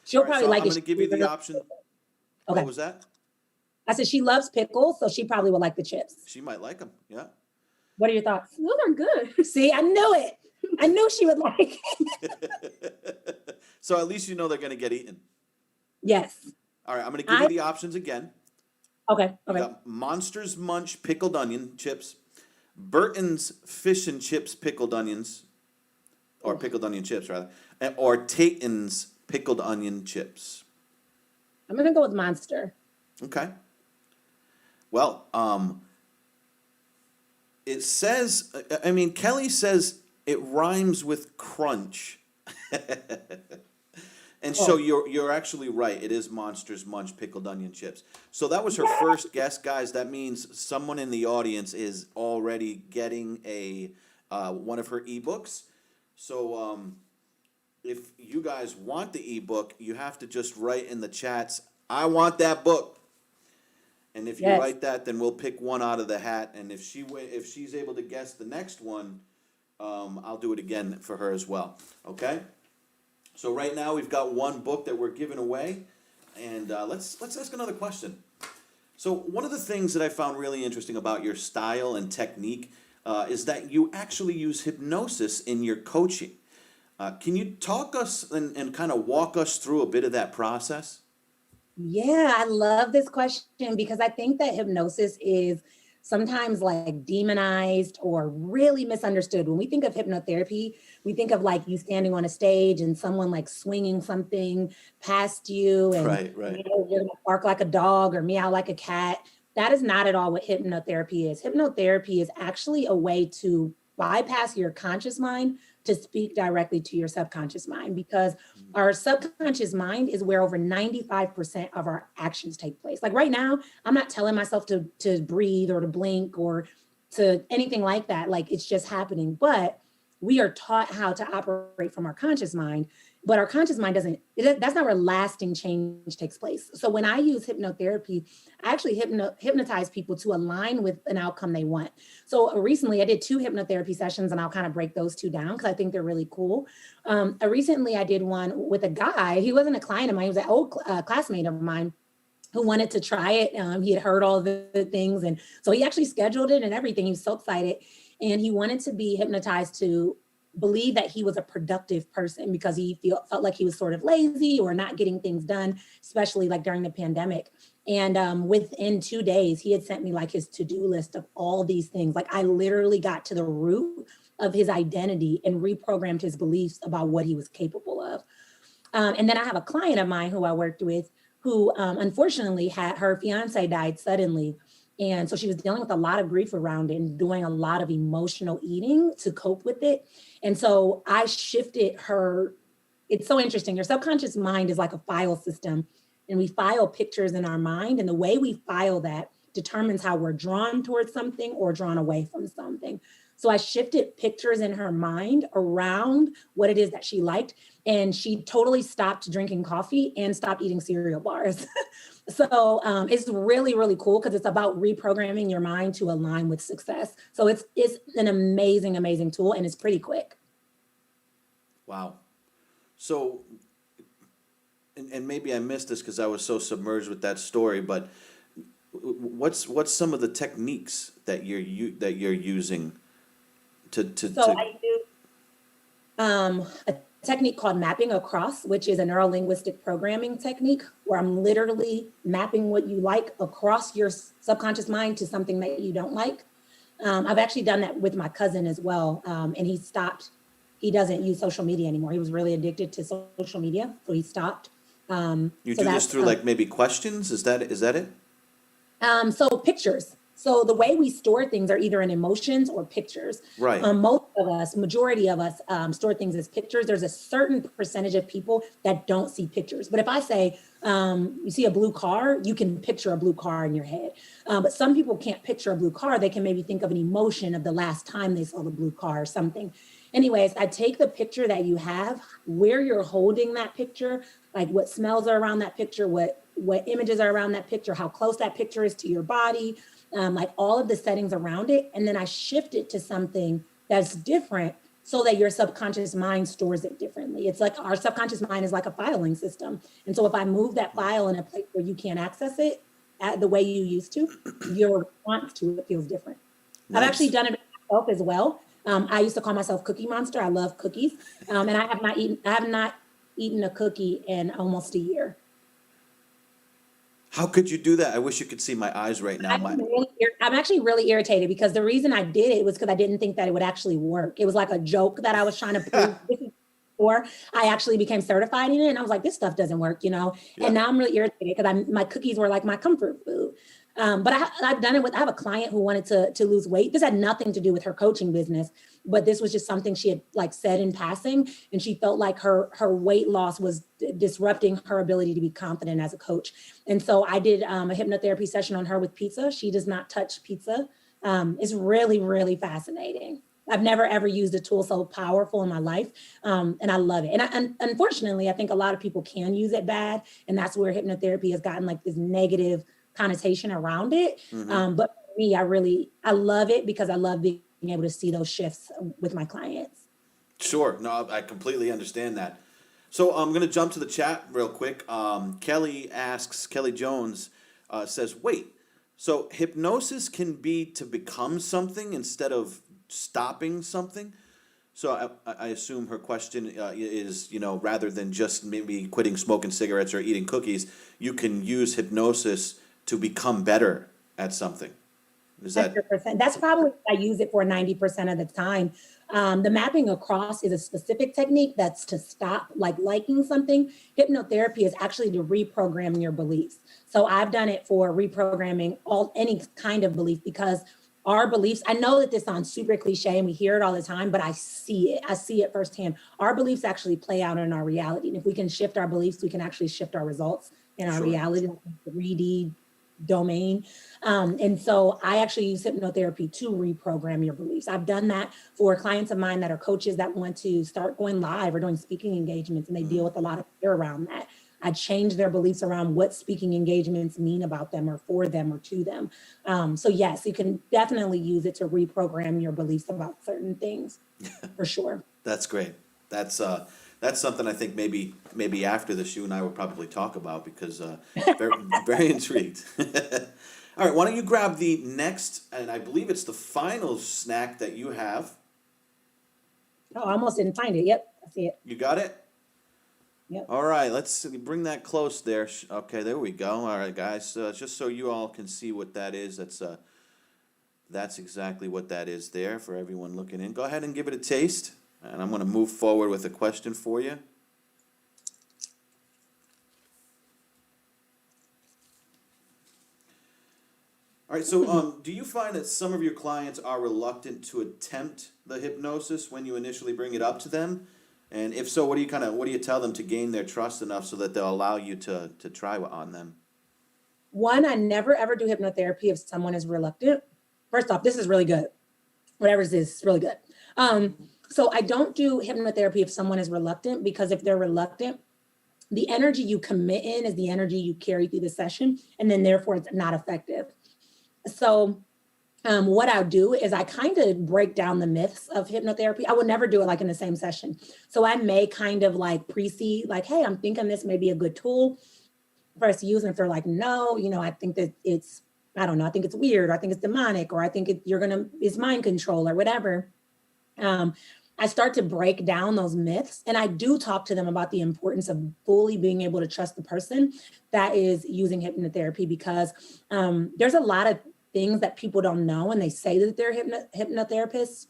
She'll probably like it. I'm going to give you the option. Okay. What was that? I said she loves pickles, so she probably will like the chips. She might like them. Yeah. What are your thoughts? Those are good. See, I knew it. I knew she would like it. So at least you know they're going to get eaten. Yes. All right, I'm going to give you the options again. Okay. You got Monsters Munch pickled onion chips, Burton's fish and chips pickled onions, or pickled onion chips rather, or Taten's pickled onion chips. I'm gonna go with Monster. Okay. Well, it says, I mean, Kelly says it rhymes with crunch. And so you're actually right. It is Monsters Munch pickled onion chips. So that was her first guess, guys. That means someone in the audience is already getting a one of her ebooks. So if you guys want the ebook, you have to just write in the chats, "I want that book." And if you write that, then we'll pick one out of the hat. And if she's able to guess the next one, I'll do it again for her as well. Okay. So right now we've got one book that we're giving away, and let's ask another question. So one of the things that I found really interesting about your style and technique is that you actually use hypnosis in your coaching. Can you talk us and kind of walk us through a bit of that process? Yeah, I love this question because I think that hypnosis is sometimes like demonized or really misunderstood. When we think of hypnotherapy, we think of like you standing on a stage and someone like swinging something past you and Right. you know, you're gonna bark like a dog or meow like a cat. That is not at all what hypnotherapy is. Hypnotherapy is actually a way to bypass your conscious mind to speak directly to your subconscious mind, because our subconscious mind is where over 95% of our actions take place. Like right now, I'm not telling myself to breathe or to blink or to anything like that. Like it's just happening. But we are taught how to operate from our conscious mind, but our conscious mind that's not where lasting change takes place. So when I use hypnotherapy, I actually hypnotize people to align with an outcome they want. So recently I did 2 hypnotherapy sessions, and I'll kind of break those 2 down because I think they're really cool. Recently I did one with a guy. He wasn't a client of mine. He was an old classmate of mine who wanted to try it. He had heard all the things. And so he actually scheduled it and everything. He was so excited. And he wanted to be hypnotized to believed that he was a productive person because he felt like he was sort of lazy or not getting things done, especially like during the pandemic. And within 2 days, he had sent me like his to-do list of all these things. Like I literally got to the root of his identity and reprogrammed his beliefs about what he was capable of. And then I have a client of mine who I worked with who unfortunately had her fiance died suddenly. And so she was dealing with a lot of grief around it and doing a lot of emotional eating to cope with it. And so I shifted her. It's so interesting. Your subconscious mind is like a file system, and we file pictures in our mind. And the way we file that determines how we're drawn towards something or drawn away from something. So I shifted pictures in her mind around what it is that she liked. And she totally stopped drinking coffee and stopped eating cereal bars. So it's really, really cool because it's about reprogramming your mind to align with success. So it's an amazing, amazing tool, and it's pretty quick. Wow. So, and maybe I missed this because I was so submerged with that story, but what's some of the techniques that you're using I do a technique called mapping across, which is a neuro-linguistic programming technique where I'm literally mapping what you like across your subconscious mind to something that you don't like. I've actually done that with my cousin as well, and he stopped. He doesn't use social media anymore. He was really addicted to social media, so he stopped. You do this through like maybe questions? Is that it? So pictures. So the way we store things are either in emotions or pictures. Right. Most of us, majority of us, store things as pictures. There's a certain percentage of people that don't see pictures. But if I say, you see a blue car, you can picture a blue car in your head. But some people can't picture a blue car. They can maybe think of an emotion of the last time they saw the blue car or something. Anyways, I take the picture that you have, where you're holding that picture, like what smells are around that picture, what images are around that picture, how close that picture is to your body, like all of the settings around it. And then I shift it to something that's different so that your subconscious mind stores it differently. It's like our subconscious mind is like a filing system. And so if I move that file in a place where you can't access it the way you used to, your response to it feels different. Nice. I've actually done it myself as well. I used to call myself Cookie Monster. I love cookies. And I have not eaten a cookie in almost a year. How could you do that? I wish you could see my eyes right now. I'm actually really irritated because the reason I did it was because I didn't think that it would actually work. It was like a joke that I was trying to prove. This is before I actually became certified in it. And I was like, this stuff doesn't work, Yeah. And now I'm really irritated because my cookies were like my comfort food. But I've done it I have a client who wanted to lose weight. This had nothing to do with her coaching business, but this was just something she had like said in passing. And she felt like her weight loss was disrupting her ability to be confident as a coach. And so I did a hypnotherapy session on her with pizza. She does not touch pizza. It's really, really fascinating. I've never ever used a tool so powerful in my life. And I love it. And unfortunately, I think a lot of people can use it bad. And that's where hypnotherapy has gotten like this negative connotation around it. Mm-hmm. But for me, I love it because I love being able to see those shifts with my clients. Sure. No, I completely understand that. So I'm going to jump to the chat real quick. Kelly Jones says, wait, so hypnosis can be to become something instead of stopping something? So I assume her question is, rather than just maybe quitting smoking cigarettes or eating cookies, you can use hypnosis to become better at something. Is that 100%? That's probably what I use it for 90% of the time. The mapping across is a specific technique that's to stop liking something. Hypnotherapy is actually to reprogram your beliefs. So I've done it for reprogramming any kind of belief because our beliefs, I know that this sounds super cliche and we hear it all the time, but I see it firsthand. Our beliefs actually play out in our reality. And if we can shift our beliefs, we can actually shift our results in our reality, like the 3D domain. And so I actually use hypnotherapy to reprogram your beliefs. I've done that for clients of mine that are coaches that want to start going live or doing speaking engagements, and they deal with a lot of fear around that. I change their beliefs around what speaking engagements mean about them or for them or to them. So yes, you can definitely use it to reprogram your beliefs about certain things, for sure. That's great. That's something I think maybe after this, you and I will probably talk about because very, very intrigued. All right, why don't you grab the next, and I believe it's the final snack that you have. Oh, I almost didn't find it. Yep, I see it. You got it? Yep. All right, let's bring that close there. Okay, there we go. All right, guys, just so you all can see what that is, that's exactly what that is there for everyone looking in. Go ahead and give it a taste, and I'm going to move forward with a question for you. All right, so do you find that some of your clients are reluctant to attempt the hypnosis when you initially bring it up to them? And if so, what do you tell them to gain their trust enough so that they'll allow you to try on them? One, I never ever do hypnotherapy if someone is reluctant. First off, this is really good. Whatever it is really good. So I don't do hypnotherapy if someone is reluctant, because if they're reluctant, the energy you commit in is the energy you carry through the session, and then therefore it's not effective. So what I'll do is I kind of break down the myths of hypnotherapy. I would never do it like in the same session. So I may kind of like precede, like, hey, I'm thinking this may be a good tool for us to use. And if they're like, no, I think that I don't know, I think it's weird, or I think it's demonic, or I think it's mind control or whatever. I start to break down those myths, and I do talk to them about the importance of fully being able to trust the person that is using hypnotherapy, because there's a lot of things that people don't know, and they say that they're hypnotherapists.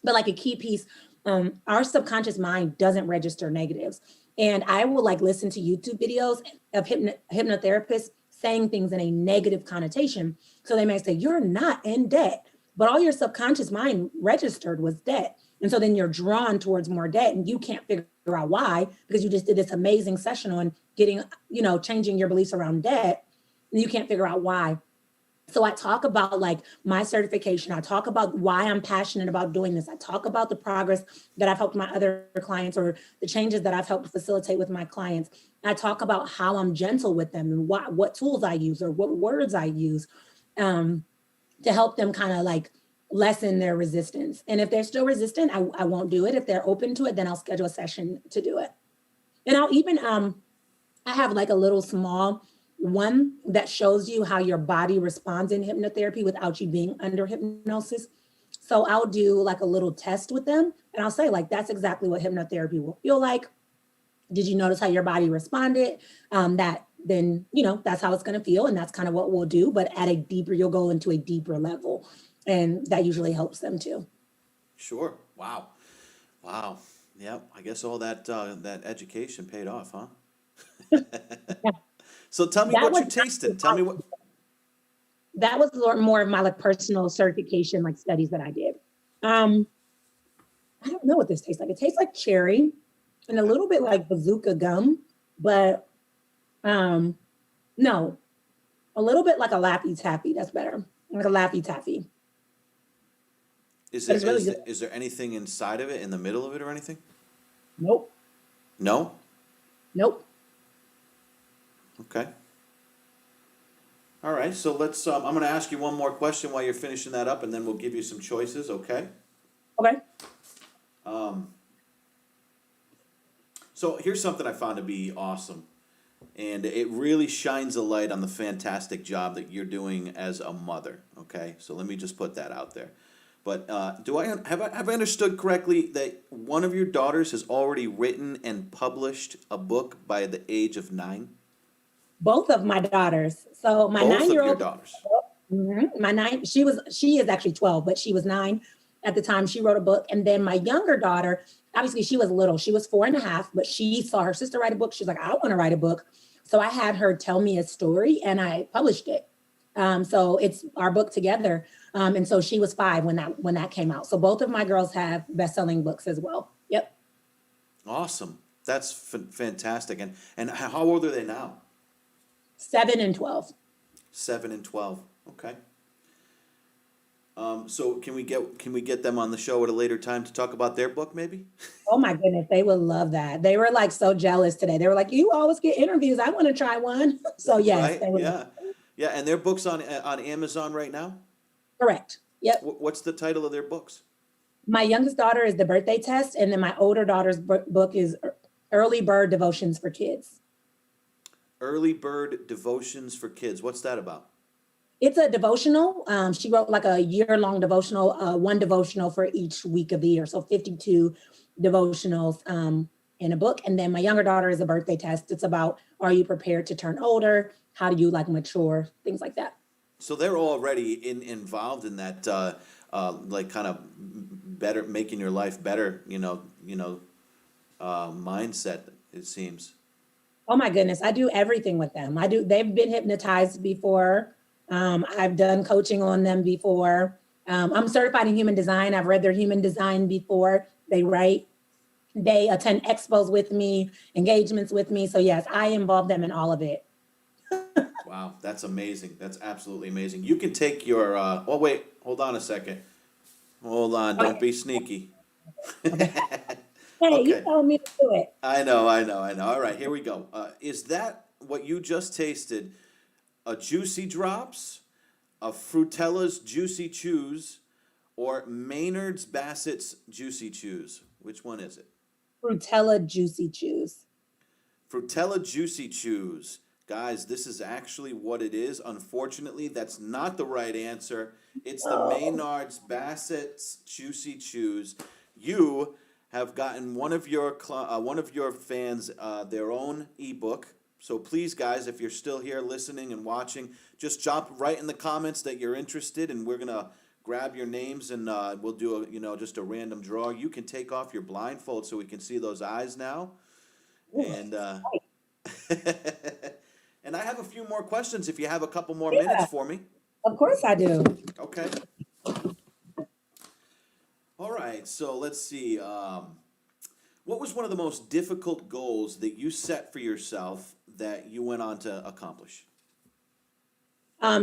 But like a key piece, our subconscious mind doesn't register negatives. And I will like listen to YouTube videos of hypnotherapists saying things in a negative connotation. So they may say, you're not in debt, but all your subconscious mind registered was debt. And so then you're drawn towards more debt, and you can't figure out why, because you just did this amazing session on getting, changing your beliefs around debt, and you can't figure out why. So I talk about like my certification. I talk about why I'm passionate about doing this. I talk about the progress that I've helped my other clients, or the changes that I've helped facilitate with my clients. I talk about how I'm gentle with them, and what tools I use, or what words I use to help them kind of like lessen their resistance. And if they're still resistant, I won't do it. If they're open to it, then I'll schedule a session to do it. And I'll even, I have like a little small one that shows you how your body responds in hypnotherapy without you being under hypnosis. So I'll do like a little test with them, and I'll say like, that's exactly what hypnotherapy will feel like. Did you notice how your body responded? Then, that's how it's going to feel. And that's kind of what we'll do. But you'll go into a deeper level. And that usually helps them too. Sure. Wow. Yep. I guess all that education paid off, huh? Yeah. So tell me what you're tasting. Tell me what. That was more of my like personal certification, like studies that I did. I don't know what this tastes like. It tastes like cherry and a little bit like bazooka gum, but no, a little bit like a Laffy Taffy. That's better. Like a Laffy Taffy. Is there anything inside of it, in the middle of it, or anything? Nope. No? Nope. Okay. All right, so let's, I'm going to ask you one more question while you're finishing that up, and then we'll give you some choices, okay? Okay. So here's something I found to be awesome, and it really shines a light on the fantastic job that you're doing as a mother, okay? So let me just put that out there. But have I understood correctly that one of your daughters has already written and published a book by the age of 9? Both of my daughters. So my 9-year-old. Both of your daughters. Mm-hmm. She is actually 12, but she was 9 at the time she wrote a book. And then my younger daughter, obviously she was little. She was 4.5, but she saw her sister write a book. She's like, I want to write a book. So I had her tell me a story, and I published it. So it's our book together. And so she was 5 when that came out. So both of my girls have best-selling books as well. Yep. Awesome. That's fantastic. And how old are they now? 7 and 12. 7 and 12. Okay. So can we get them on the show at a later time to talk about their book, maybe? Oh my goodness, they would love that. They were like so jealous today. They were like, "You always get interviews. I want to try one." So yes, right? They would. Yeah. And their book's on Amazon right now? Correct. Yep. What's the title of their books? My youngest daughter is The Birthday Test, and then my older daughter's book is Early Bird Devotions for Kids. Early Bird Devotions for Kids. What's that about? It's a devotional. She wrote like a year-long devotional, one devotional for each week of the year. So 52 devotionals in a book. And then my younger daughter is a birthday test. It's about, are you prepared to turn older? How do you like mature? Things like that. So they're already involved in that, like kind of better, making your life better, mindset, it seems. Oh my goodness, I do everything with them. They've been hypnotized before. I've done coaching on them before. I'm certified in human design. I've read their human design before. They write, they attend expos with me, engagements with me. So yes, I involve them in all of it. Wow, that's amazing. That's absolutely amazing. You can take your, oh wait, hold on a second. Hold on, don't be sneaky. Okay. Hey, Okay. you told me to do it. I know. All right, here we go. Is that what you just tasted? A Juicy Drops, a Frutella's Juicy Chews, or Maynard's Bassett's Juicy Chews? Which one is it? Frutella Juicy Chews. Frutella Juicy Chews. Guys, this is actually what it is. Unfortunately, that's not the right answer. It's the Maynard's Bassett's Juicy Chews. You have gotten one of your fans their own ebook. So please, guys, if you're still here listening and watching, just drop right in the comments that you're interested, and we're gonna grab your names and we'll do just a random draw. You can take off your blindfold so we can see those eyes now. Ooh, And and I have a few more questions if you have a couple more yeah, minutes for me. of course I do. Okay. All right. So let's see. What was one of the most difficult goals that you set for yourself that you went on to accomplish?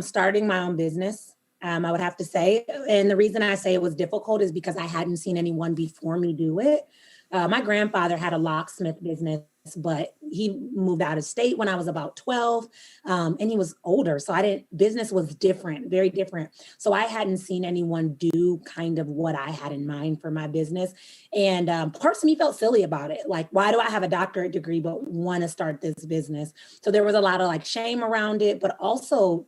Starting my own business, I would have to say. And the reason I say it was difficult is because I hadn't seen anyone before me do it. My grandfather had a locksmith business, but he moved out of state when I was about 12, and he was older. So business was different, very different. So I hadn't seen anyone do kind of what I had in mind for my business. And parts of me felt silly about it. Like, why do I have a doctorate degree but want to start this business? So there was a lot of like shame around it, but also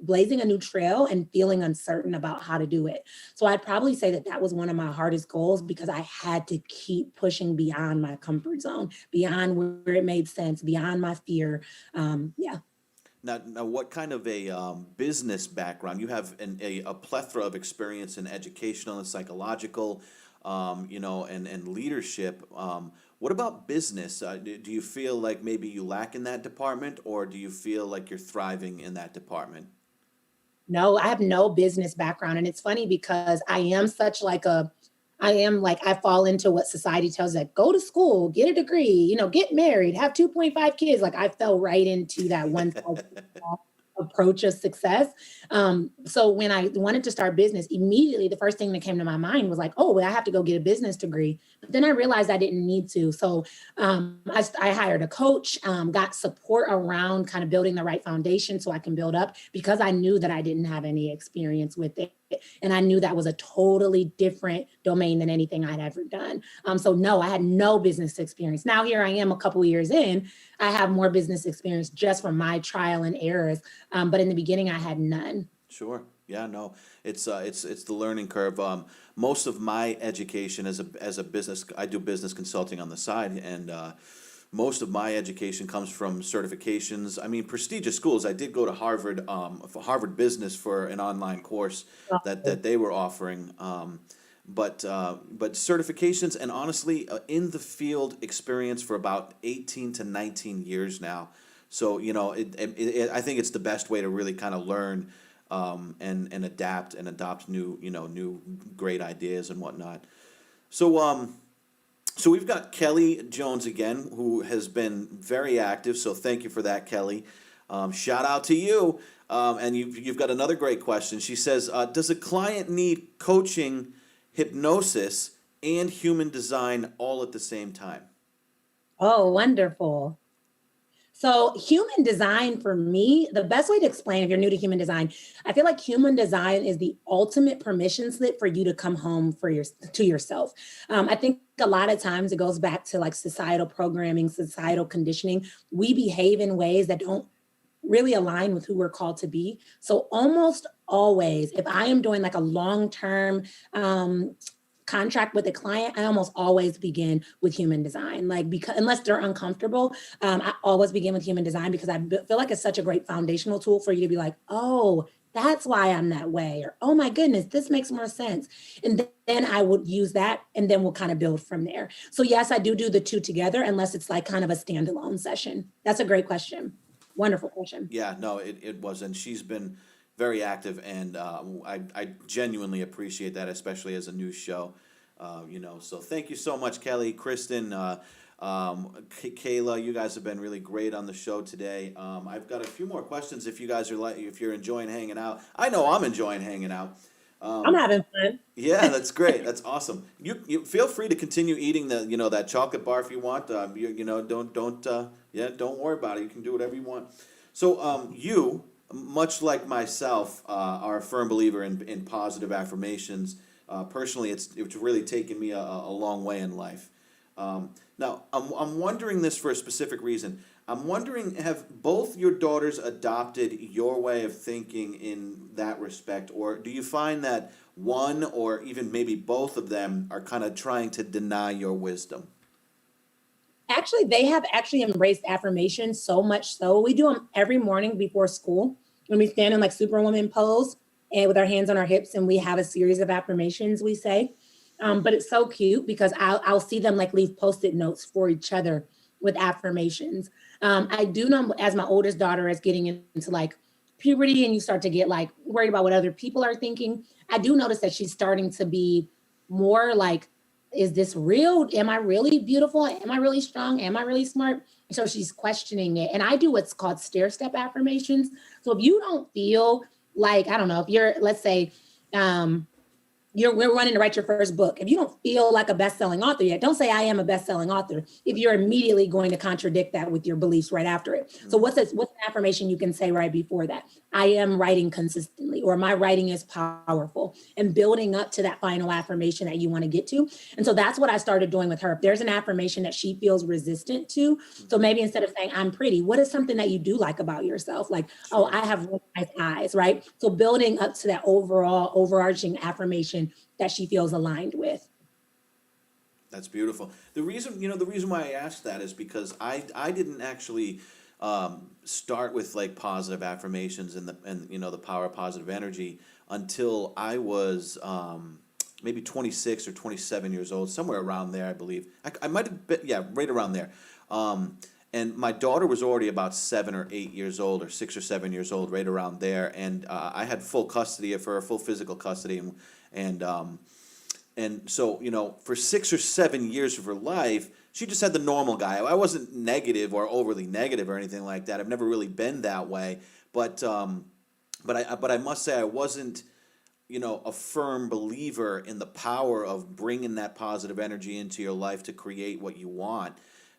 blazing a new trail and feeling uncertain about how to do it. So I'd probably say that was one of my hardest goals because I had to keep pushing beyond my comfort zone, beyond where it made sense, beyond my fear. Yeah. Now, what kind of a business background? You have a plethora of experience in educational and psychological, and leadership. What about business? Do you feel like maybe you lack in that department, or do you feel like you're thriving in that department? No, I have no business background. And it's funny because I fall into what society tells us, like, go to school, get a degree, get married, have 2.5 kids. Like I fell right into that one approach of success. So when I wanted to start business, immediately the first thing that came to my mind was like, oh, well, I have to go get a business degree. But then I realized I didn't need to. So I hired a coach, got support around kind of building the right foundation so I can build up, because I knew that I didn't have any experience with it. And I knew that was a totally different domain than anything I'd ever done. So no, I had no business experience. Now here I am a couple of years in, I have more business experience just from my trial and errors. But in the beginning, I had none. Sure. Yeah, no, it's the learning curve. Most of my education as a business, I do business consulting on the side, and most of my education comes from certifications. I mean, prestigious schools. I did go to Harvard, for Harvard Business for an online course that they were offering. But certifications, and honestly, in the field experience for about 18 to 19 years now. So I think it's the best way to really kind of learn and adapt and adopt new great ideas and whatnot. So we've got Kelly Jones again, who has been very active. So thank you for that, Kelly. Shout out to you. And you've got another great question. She says, does a client need coaching, hypnosis, and human design all at the same time? Oh, wonderful. So human design, for me, the best way to explain, if you're new to human design, I feel like human design is the ultimate permission slip for you to come home to yourself. I think a lot of times it goes back to like societal programming, societal conditioning. We behave in ways that don't really align with who we're called to be. So almost always, if I am doing like a long-term contract with a client, I almost always begin with human design. Like, because unless they're uncomfortable, I always begin with human design, because I feel like it's such a great foundational tool for you to be like, oh, that's why I'm that way, or oh my goodness, this makes more sense. And then I would use that, and then we'll kind of build from there. So yes, I do the two together, unless it's like kind of a standalone session. That's a great question. Wonderful question. Yeah, no, it was, and she's been very active, and I genuinely appreciate that, especially as a new show. So thank you so much, Kelly, Kristen, Kayla. You guys have been really great on the show today. I've got a few more questions if you guys are if you're enjoying hanging out. I know I'm enjoying hanging out. I'm having fun. Yeah, that's great. That's awesome. You feel free to continue eating that chocolate bar if you want. Don't worry about it. You can do whatever you want. So you, much like myself, are a firm believer in positive affirmations. Personally, it's really taken me a long way in life. Now, I'm wondering this for a specific reason. I'm wondering, have both your daughters adopted your way of thinking in that respect, or do you find that one or even maybe both of them are kind of trying to deny your wisdom? Actually, they have actually embraced affirmations, so much so we do them every morning before school, when we stand in like Superwoman pose and with our hands on our hips, and we have a series of affirmations we say. But it's so cute because I'll see them like leave Post-it notes for each other with affirmations. I do know, as my oldest daughter is getting into like puberty, and you start to get like worried about what other people are thinking, I do notice that she's starting to be more like, is this real? Am I really beautiful? Am I really strong? Am I really smart? So she's questioning it. And I do what's called stair step affirmations. So if you don't feel like, I don't know, if you're, let's say, we're running to write your first book. If you don't feel like a best-selling author yet, don't say I am a best-selling author if you're immediately going to contradict that with your beliefs right after it. So what's an affirmation you can say right before that? I am writing consistently, or my writing is powerful, and building up to that final affirmation that you want to get to. And so that's what I started doing with her. If there's an affirmation that she feels resistant to, so maybe instead of saying I'm pretty, what is something that you do like about yourself? Like, oh, I have really nice eyes, right? So building up to that overall overarching affirmation that she feels aligned with. That's beautiful. The reason why I asked that is because I didn't actually start with like positive affirmations and the power of positive energy until I was maybe 26 or 27 years old, somewhere around there, I believe. I might have been, yeah, right around there. And my daughter was already about 7 or 8 years old, or 6 or 7 years old, right around there. And I had full custody of her, full physical custody, and so, for 6 or 7 years of her life, she just had the normal guy. I wasn't negative or overly negative or anything like that. I've never really been that way. But I must say I wasn't, a firm believer in the power of bringing that positive energy into your life to create what you want.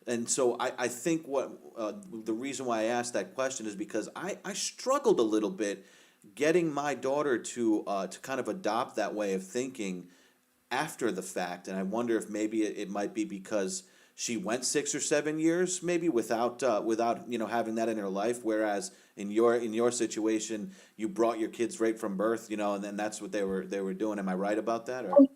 And so I think the reason why I asked that question is because I struggled a little bit getting my daughter to kind of adopt that way of thinking after the fact. And I wonder if maybe it might be because she went 6 or 7 years maybe without having that in her life, whereas in your situation you brought your kids right from birth, and then that's what they were doing. Am I right about that? Or?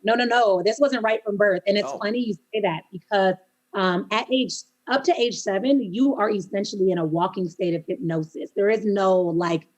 No. This wasn't right from birth. And it's funny you say that, because up to age 7, you are essentially in a walking state of hypnosis. There is no like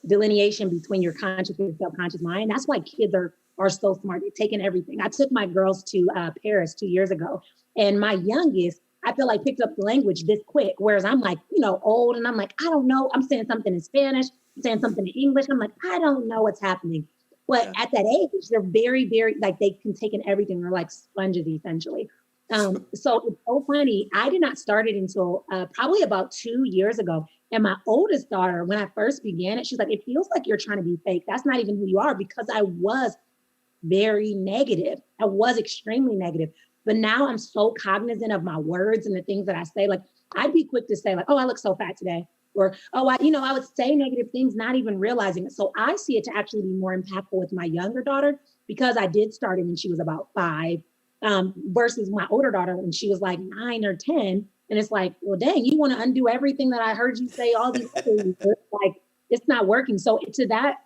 delineation between your conscious and subconscious mind. That's why kids are so smart. They've taken everything. I took my girls to Paris 2 years ago, and my youngest, I feel like, picked up the language this quick, whereas I'm like, old, and I'm like, I don't know. I'm saying something in Spanish, I'm saying something in English. I'm like, I don't know what's happening. But at that age, they're very, very, like, they can take in everything. They're like sponges, essentially. So it's so funny. I did not start it until probably about 2 years ago. And my oldest daughter, when I first began it, she's like, it feels like you're trying to be fake. That's not even who you are, because I was very negative. I was extremely negative. But now I'm so cognizant of my words and the things that I say. Like, I'd be quick to say like, oh, I look so fat today. Or, oh, I would say negative things, not even realizing it. So I see it to actually be more impactful with my younger daughter, because I did start it when she was about 5, versus my older daughter when she was like 9 or 10. And it's like, well, dang, you want to undo everything that I heard you say all these other years. Like, it's not working. So to that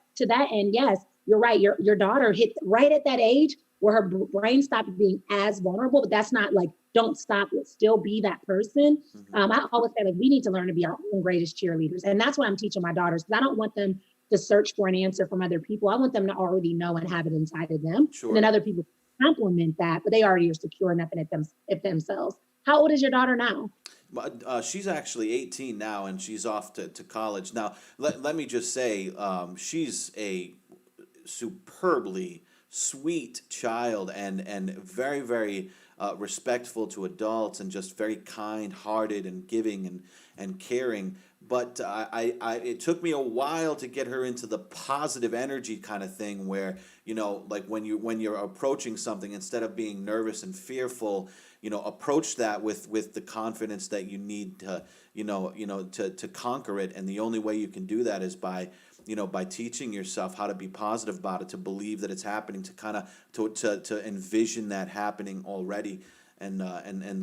end, yes, you're right. Your daughter hit right at that age where her brain stopped being as vulnerable, but that's not like, don't stop it, still be that person. I always say, like, we need to learn to be our own greatest cheerleaders. And that's what I'm teaching my daughters, because I don't want them to search for an answer from other people. I want them to already know and have it inside of them. Sure. And then other people complement that, but they already are secure enough in it themselves. How old is your daughter now? She's actually 18 now, and she's off to college. Now, let me just say, she's a superbly sweet child, and very, very respectful to adults, and just very kind-hearted and giving and caring. But it took me a while to get her into the positive energy kind of thing, where, like when you're approaching something, instead of being nervous and fearful, approach that with the confidence that you need to, to conquer it. And the only way you can do that is by teaching yourself how to be positive about it, to believe that it's happening, to kind of to envision that happening already, and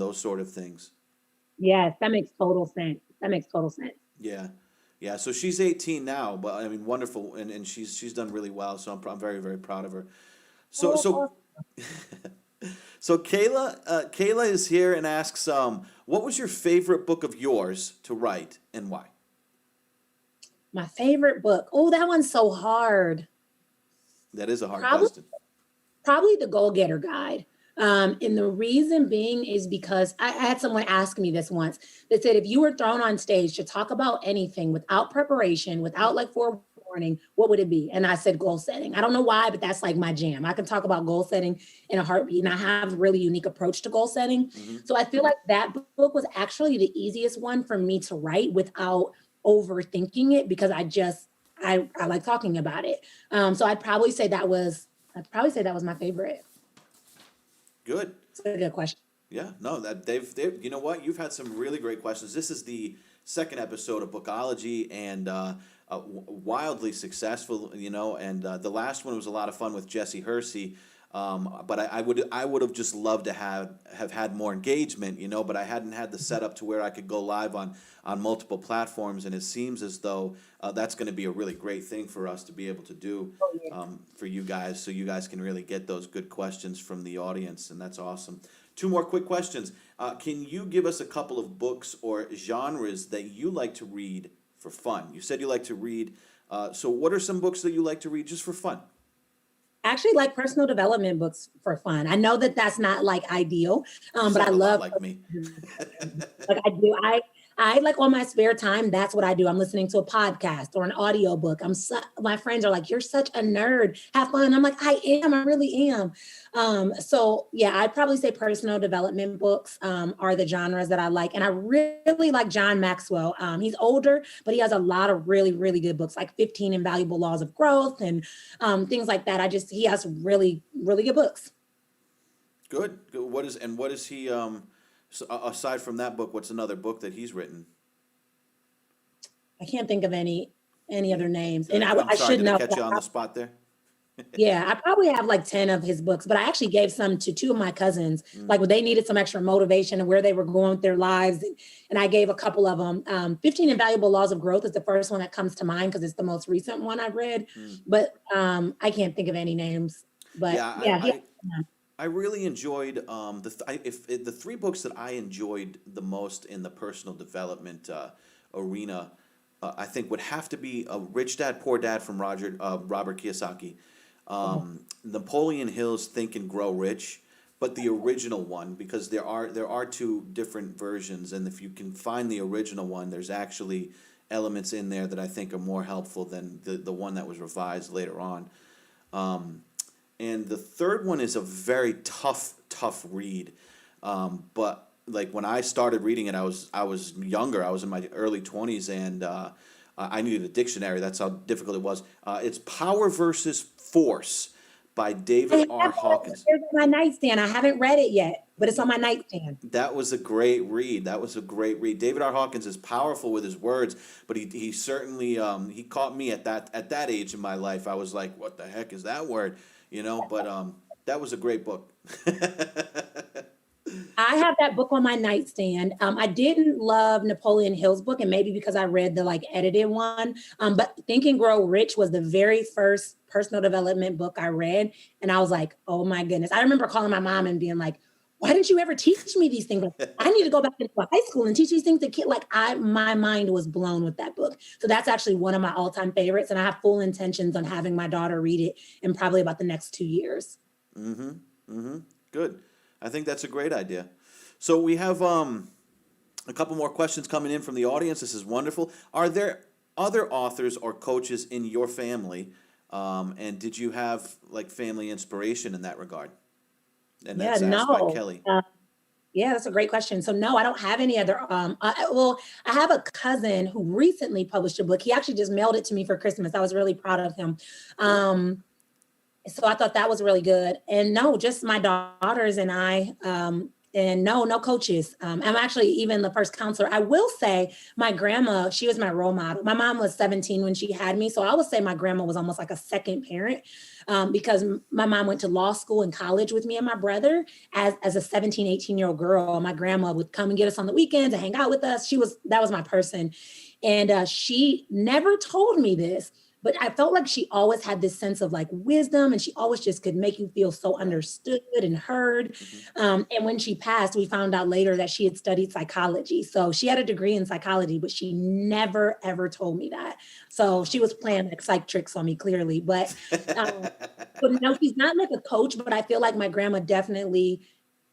those sort of things. Yes, that makes total sense. Yeah. Yeah, so she's 18 now, but I mean, wonderful, and she's done really well. So I'm very, very proud of her. So so Kayla is here and asks, what was your favorite book of yours to write, and why? My favorite book. Oh, that one's so hard. That is a hard question. Probably The Goal Getter Guide. And the reason being is because I had someone ask me this once. They said, if you were thrown on stage to talk about anything without preparation, without like forewarning, what would it be? And I said, goal setting. I don't know why, but that's like my jam. I can talk about goal setting in a heartbeat, and I have a really unique approach to goal setting. So I feel like that book was actually the easiest one for me to write without overthinking it, because I like talking about it. So I'd probably say that was my favorite. Good. That's a good question. Yeah, no, they've you know what? You've had some really great questions. This is the second episode of Bookology, and wildly successful, and the last one was a lot of fun with Jesse Hersey. But I would have just loved to have had more engagement, but I hadn't had the setup to where I could go live on multiple platforms, and it seems as though that's going to be a really great thing for us to be able to do for you guys, so you guys can really get those good questions from the audience, and that's awesome. Two more quick questions. Can you give us a couple of books or genres that you like to read for fun? You said you like to read, so what are some books that you like to read just for fun? Actually, like personal development books for fun. I know that that's not like ideal, but I love like me. like I do. I like on my spare time, that's what I do. I'm listening to a podcast or an audiobook. My friends are like, you're such a nerd. Have fun. I'm like, I am. I really am. So yeah, I'd probably say personal development books are the genres that I like. And I really like John Maxwell. He's older, but he has a lot of really, really good books, like 15 Invaluable Laws of Growth and things like that. He has really, really good books. Good. What is he, so aside from that book, what's another book that he's written? I can't think of any other names. And I'm I sorry, should did know. I catch you on the spot there? Yeah, I probably have like 10 of his books, but I actually gave some to two of my cousins, like when they needed some extra motivation and where they were going with their lives. And I gave a couple of them. 15 Invaluable Laws of Growth is the first one that comes to mind because it's the most recent one I've read, but I can't think of any names. But yeah. I really enjoyed the three books that I enjoyed the most in the personal development arena. I think would have to be Rich Dad Poor Dad from Robert Kiyosaki, Napoleon Hill's Think and Grow Rich, but the original one, because there are two different versions, and if you can find the original one, there's actually elements in there that I think are more helpful than the one that was revised later on. And the third one is a very tough read. But like when I started reading it, I was younger. I was in my early 20s, and I needed a dictionary. That's how difficult it was. It's Power versus Force by David R. Hawkins. It's on my nightstand. I haven't read it yet, but it's on my nightstand. That was a great read. David R. Hawkins is powerful with his words, but he certainly he caught me at that age in my life. I was like, what the heck is that word? But that was a great book. I have that book on my nightstand. I didn't love Napoleon Hill's book, and maybe because I read the like edited one. But Think and Grow Rich was the very first personal development book I read, and I was like, oh my goodness. I remember calling my mom and being like, why didn't you ever teach me these things? Like, I need to go back into high school and teach these things to kids. Like my mind was blown with that book. So that's actually one of my all-time favorites. And I have full intentions on having my daughter read it in probably about the next 2 years. Mm-hmm. Mm-hmm. Good. I think that's a great idea. So we have a couple more questions coming in from the audience. This is wonderful. Are there other authors or coaches in your family? And did you have like family inspiration in that regard? And that's asked by Kelly. Yeah, that's a great question. So no, I don't have any other. Well, I have a cousin who recently published a book. He actually just mailed it to me for Christmas. I was really proud of him. So I thought that was really good. And no, just my daughters and I. And no coaches. I'm actually even the first counselor. I will say my grandma, she was my role model. My mom was 17 when she had me. So I would say my grandma was almost like a second parent because my mom went to law school and college with me and my brother as a 17, 18-year-old girl. My grandma would come and get us on the weekends and hang out with us. That was my person. And she never told me this, but I felt like she always had this sense of like wisdom, and she always just could make you feel so understood and heard. Mm-hmm. And when she passed, we found out later that she had studied psychology. So she had a degree in psychology, but she never, ever told me that. So she was playing like psych tricks on me clearly. But no, she's not like a coach, but I feel like my grandma definitely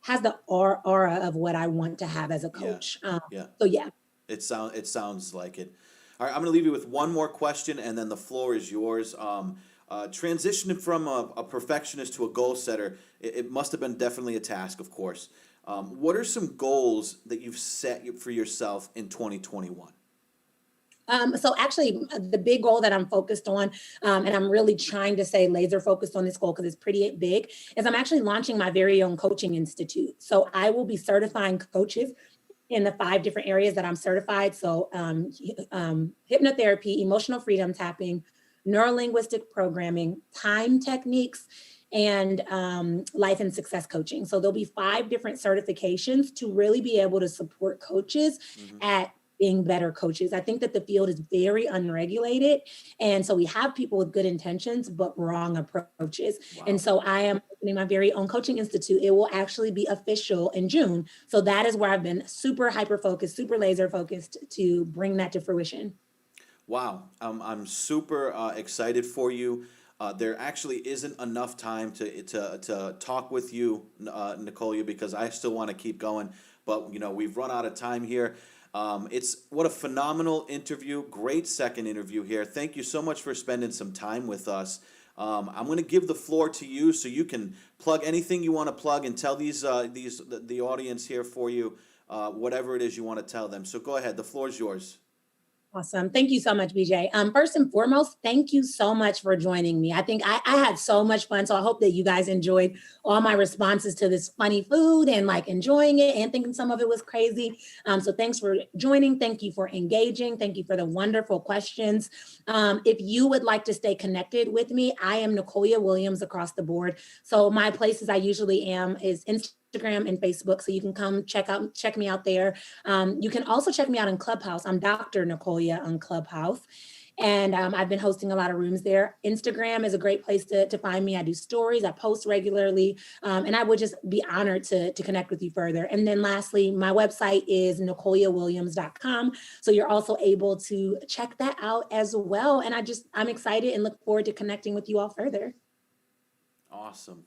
has the aura of what I want to have as a coach. Yeah. So yeah. It sounds like it. All right, I'm going to leave you with one more question, and then the floor is yours. Transitioning from a perfectionist to a goal setter, it must have been definitely a task, of course. What are some goals that you've set for yourself in 2021? So actually, the big goal that I'm focused on, and I'm really trying to say laser focused on this goal because it's pretty big, is I'm actually launching my very own coaching institute. So I will be certifying coaches in the 5 different areas that I'm certified. So hypnotherapy, emotional freedom tapping, neuro-linguistic programming, time techniques, and life and success coaching. So there'll be 5 different certifications to really be able to support coaches at being better coaches. I think that the field is very unregulated. And so we have people with good intentions, but wrong approaches. Wow. And so I am opening my very own coaching institute. It will actually be official in June. So that is where I've been super hyper focused, super laser focused to bring that to fruition. Wow. I'm super excited for you. There actually isn't enough time to talk with you, Nicolya, because I still want to keep going. But, we've run out of time here. What a phenomenal interview. Great second interview here. Thank you so much for spending some time with us. I'm going to give the floor to you so you can plug anything you want to plug and tell the audience here for you whatever it is you want to tell them. So go ahead. The floor is yours. Awesome. Thank you so much, BJ. First and foremost, thank you so much for joining me. I think I had so much fun. So I hope that you guys enjoyed all my responses to this funny food and like enjoying it and thinking some of it was crazy. So thanks for joining. Thank you for engaging. Thank you for the wonderful questions. If you would like to stay connected with me, I am Nicolya Williams across the board. So my places I usually am is Instagram and Facebook. So you can come check me out there. You can also check me out in Clubhouse. I'm Dr. Nicolya on Clubhouse. And I've been hosting a lot of rooms there. Instagram is a great place to find me. I do stories, I post regularly, and I would just be honored to connect with you further. And then lastly, my website is NicolyaWilliams.com. So you're also able to check that out as well. And I'm excited and look forward to connecting with you all further. Awesome.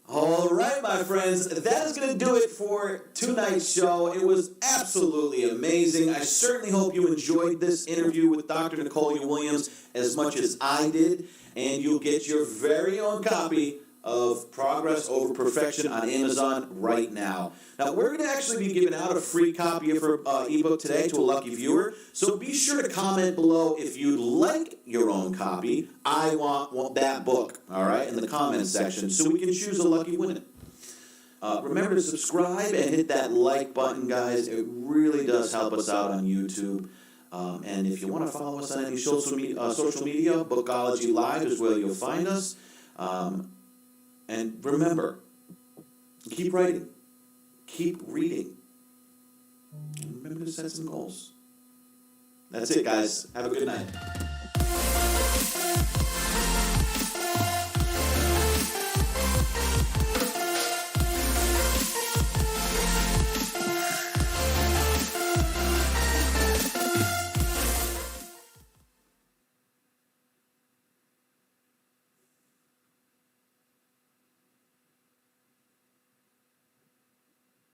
All right, my friends, that is going to do it for tonight's show. It was absolutely amazing. I certainly hope you enjoyed this interview with Dr. Nicolya Williams as much as I did, and you'll get your very own copy of Progress Over Perfection on Amazon right now. Now, we're going to actually be giving out a free copy of her ebook today to a lucky viewer, so be sure to comment below if you'd like your own copy. I want that book, all right, in the comments section, so we can choose a lucky winner. Remember to subscribe and hit that like button, guys. It really does help us out on YouTube. And if you want to follow us on any social media, Bookology Live is where you'll find us. And remember, keep writing, keep reading. And remember to set some goals. That's it, guys. Have a good night.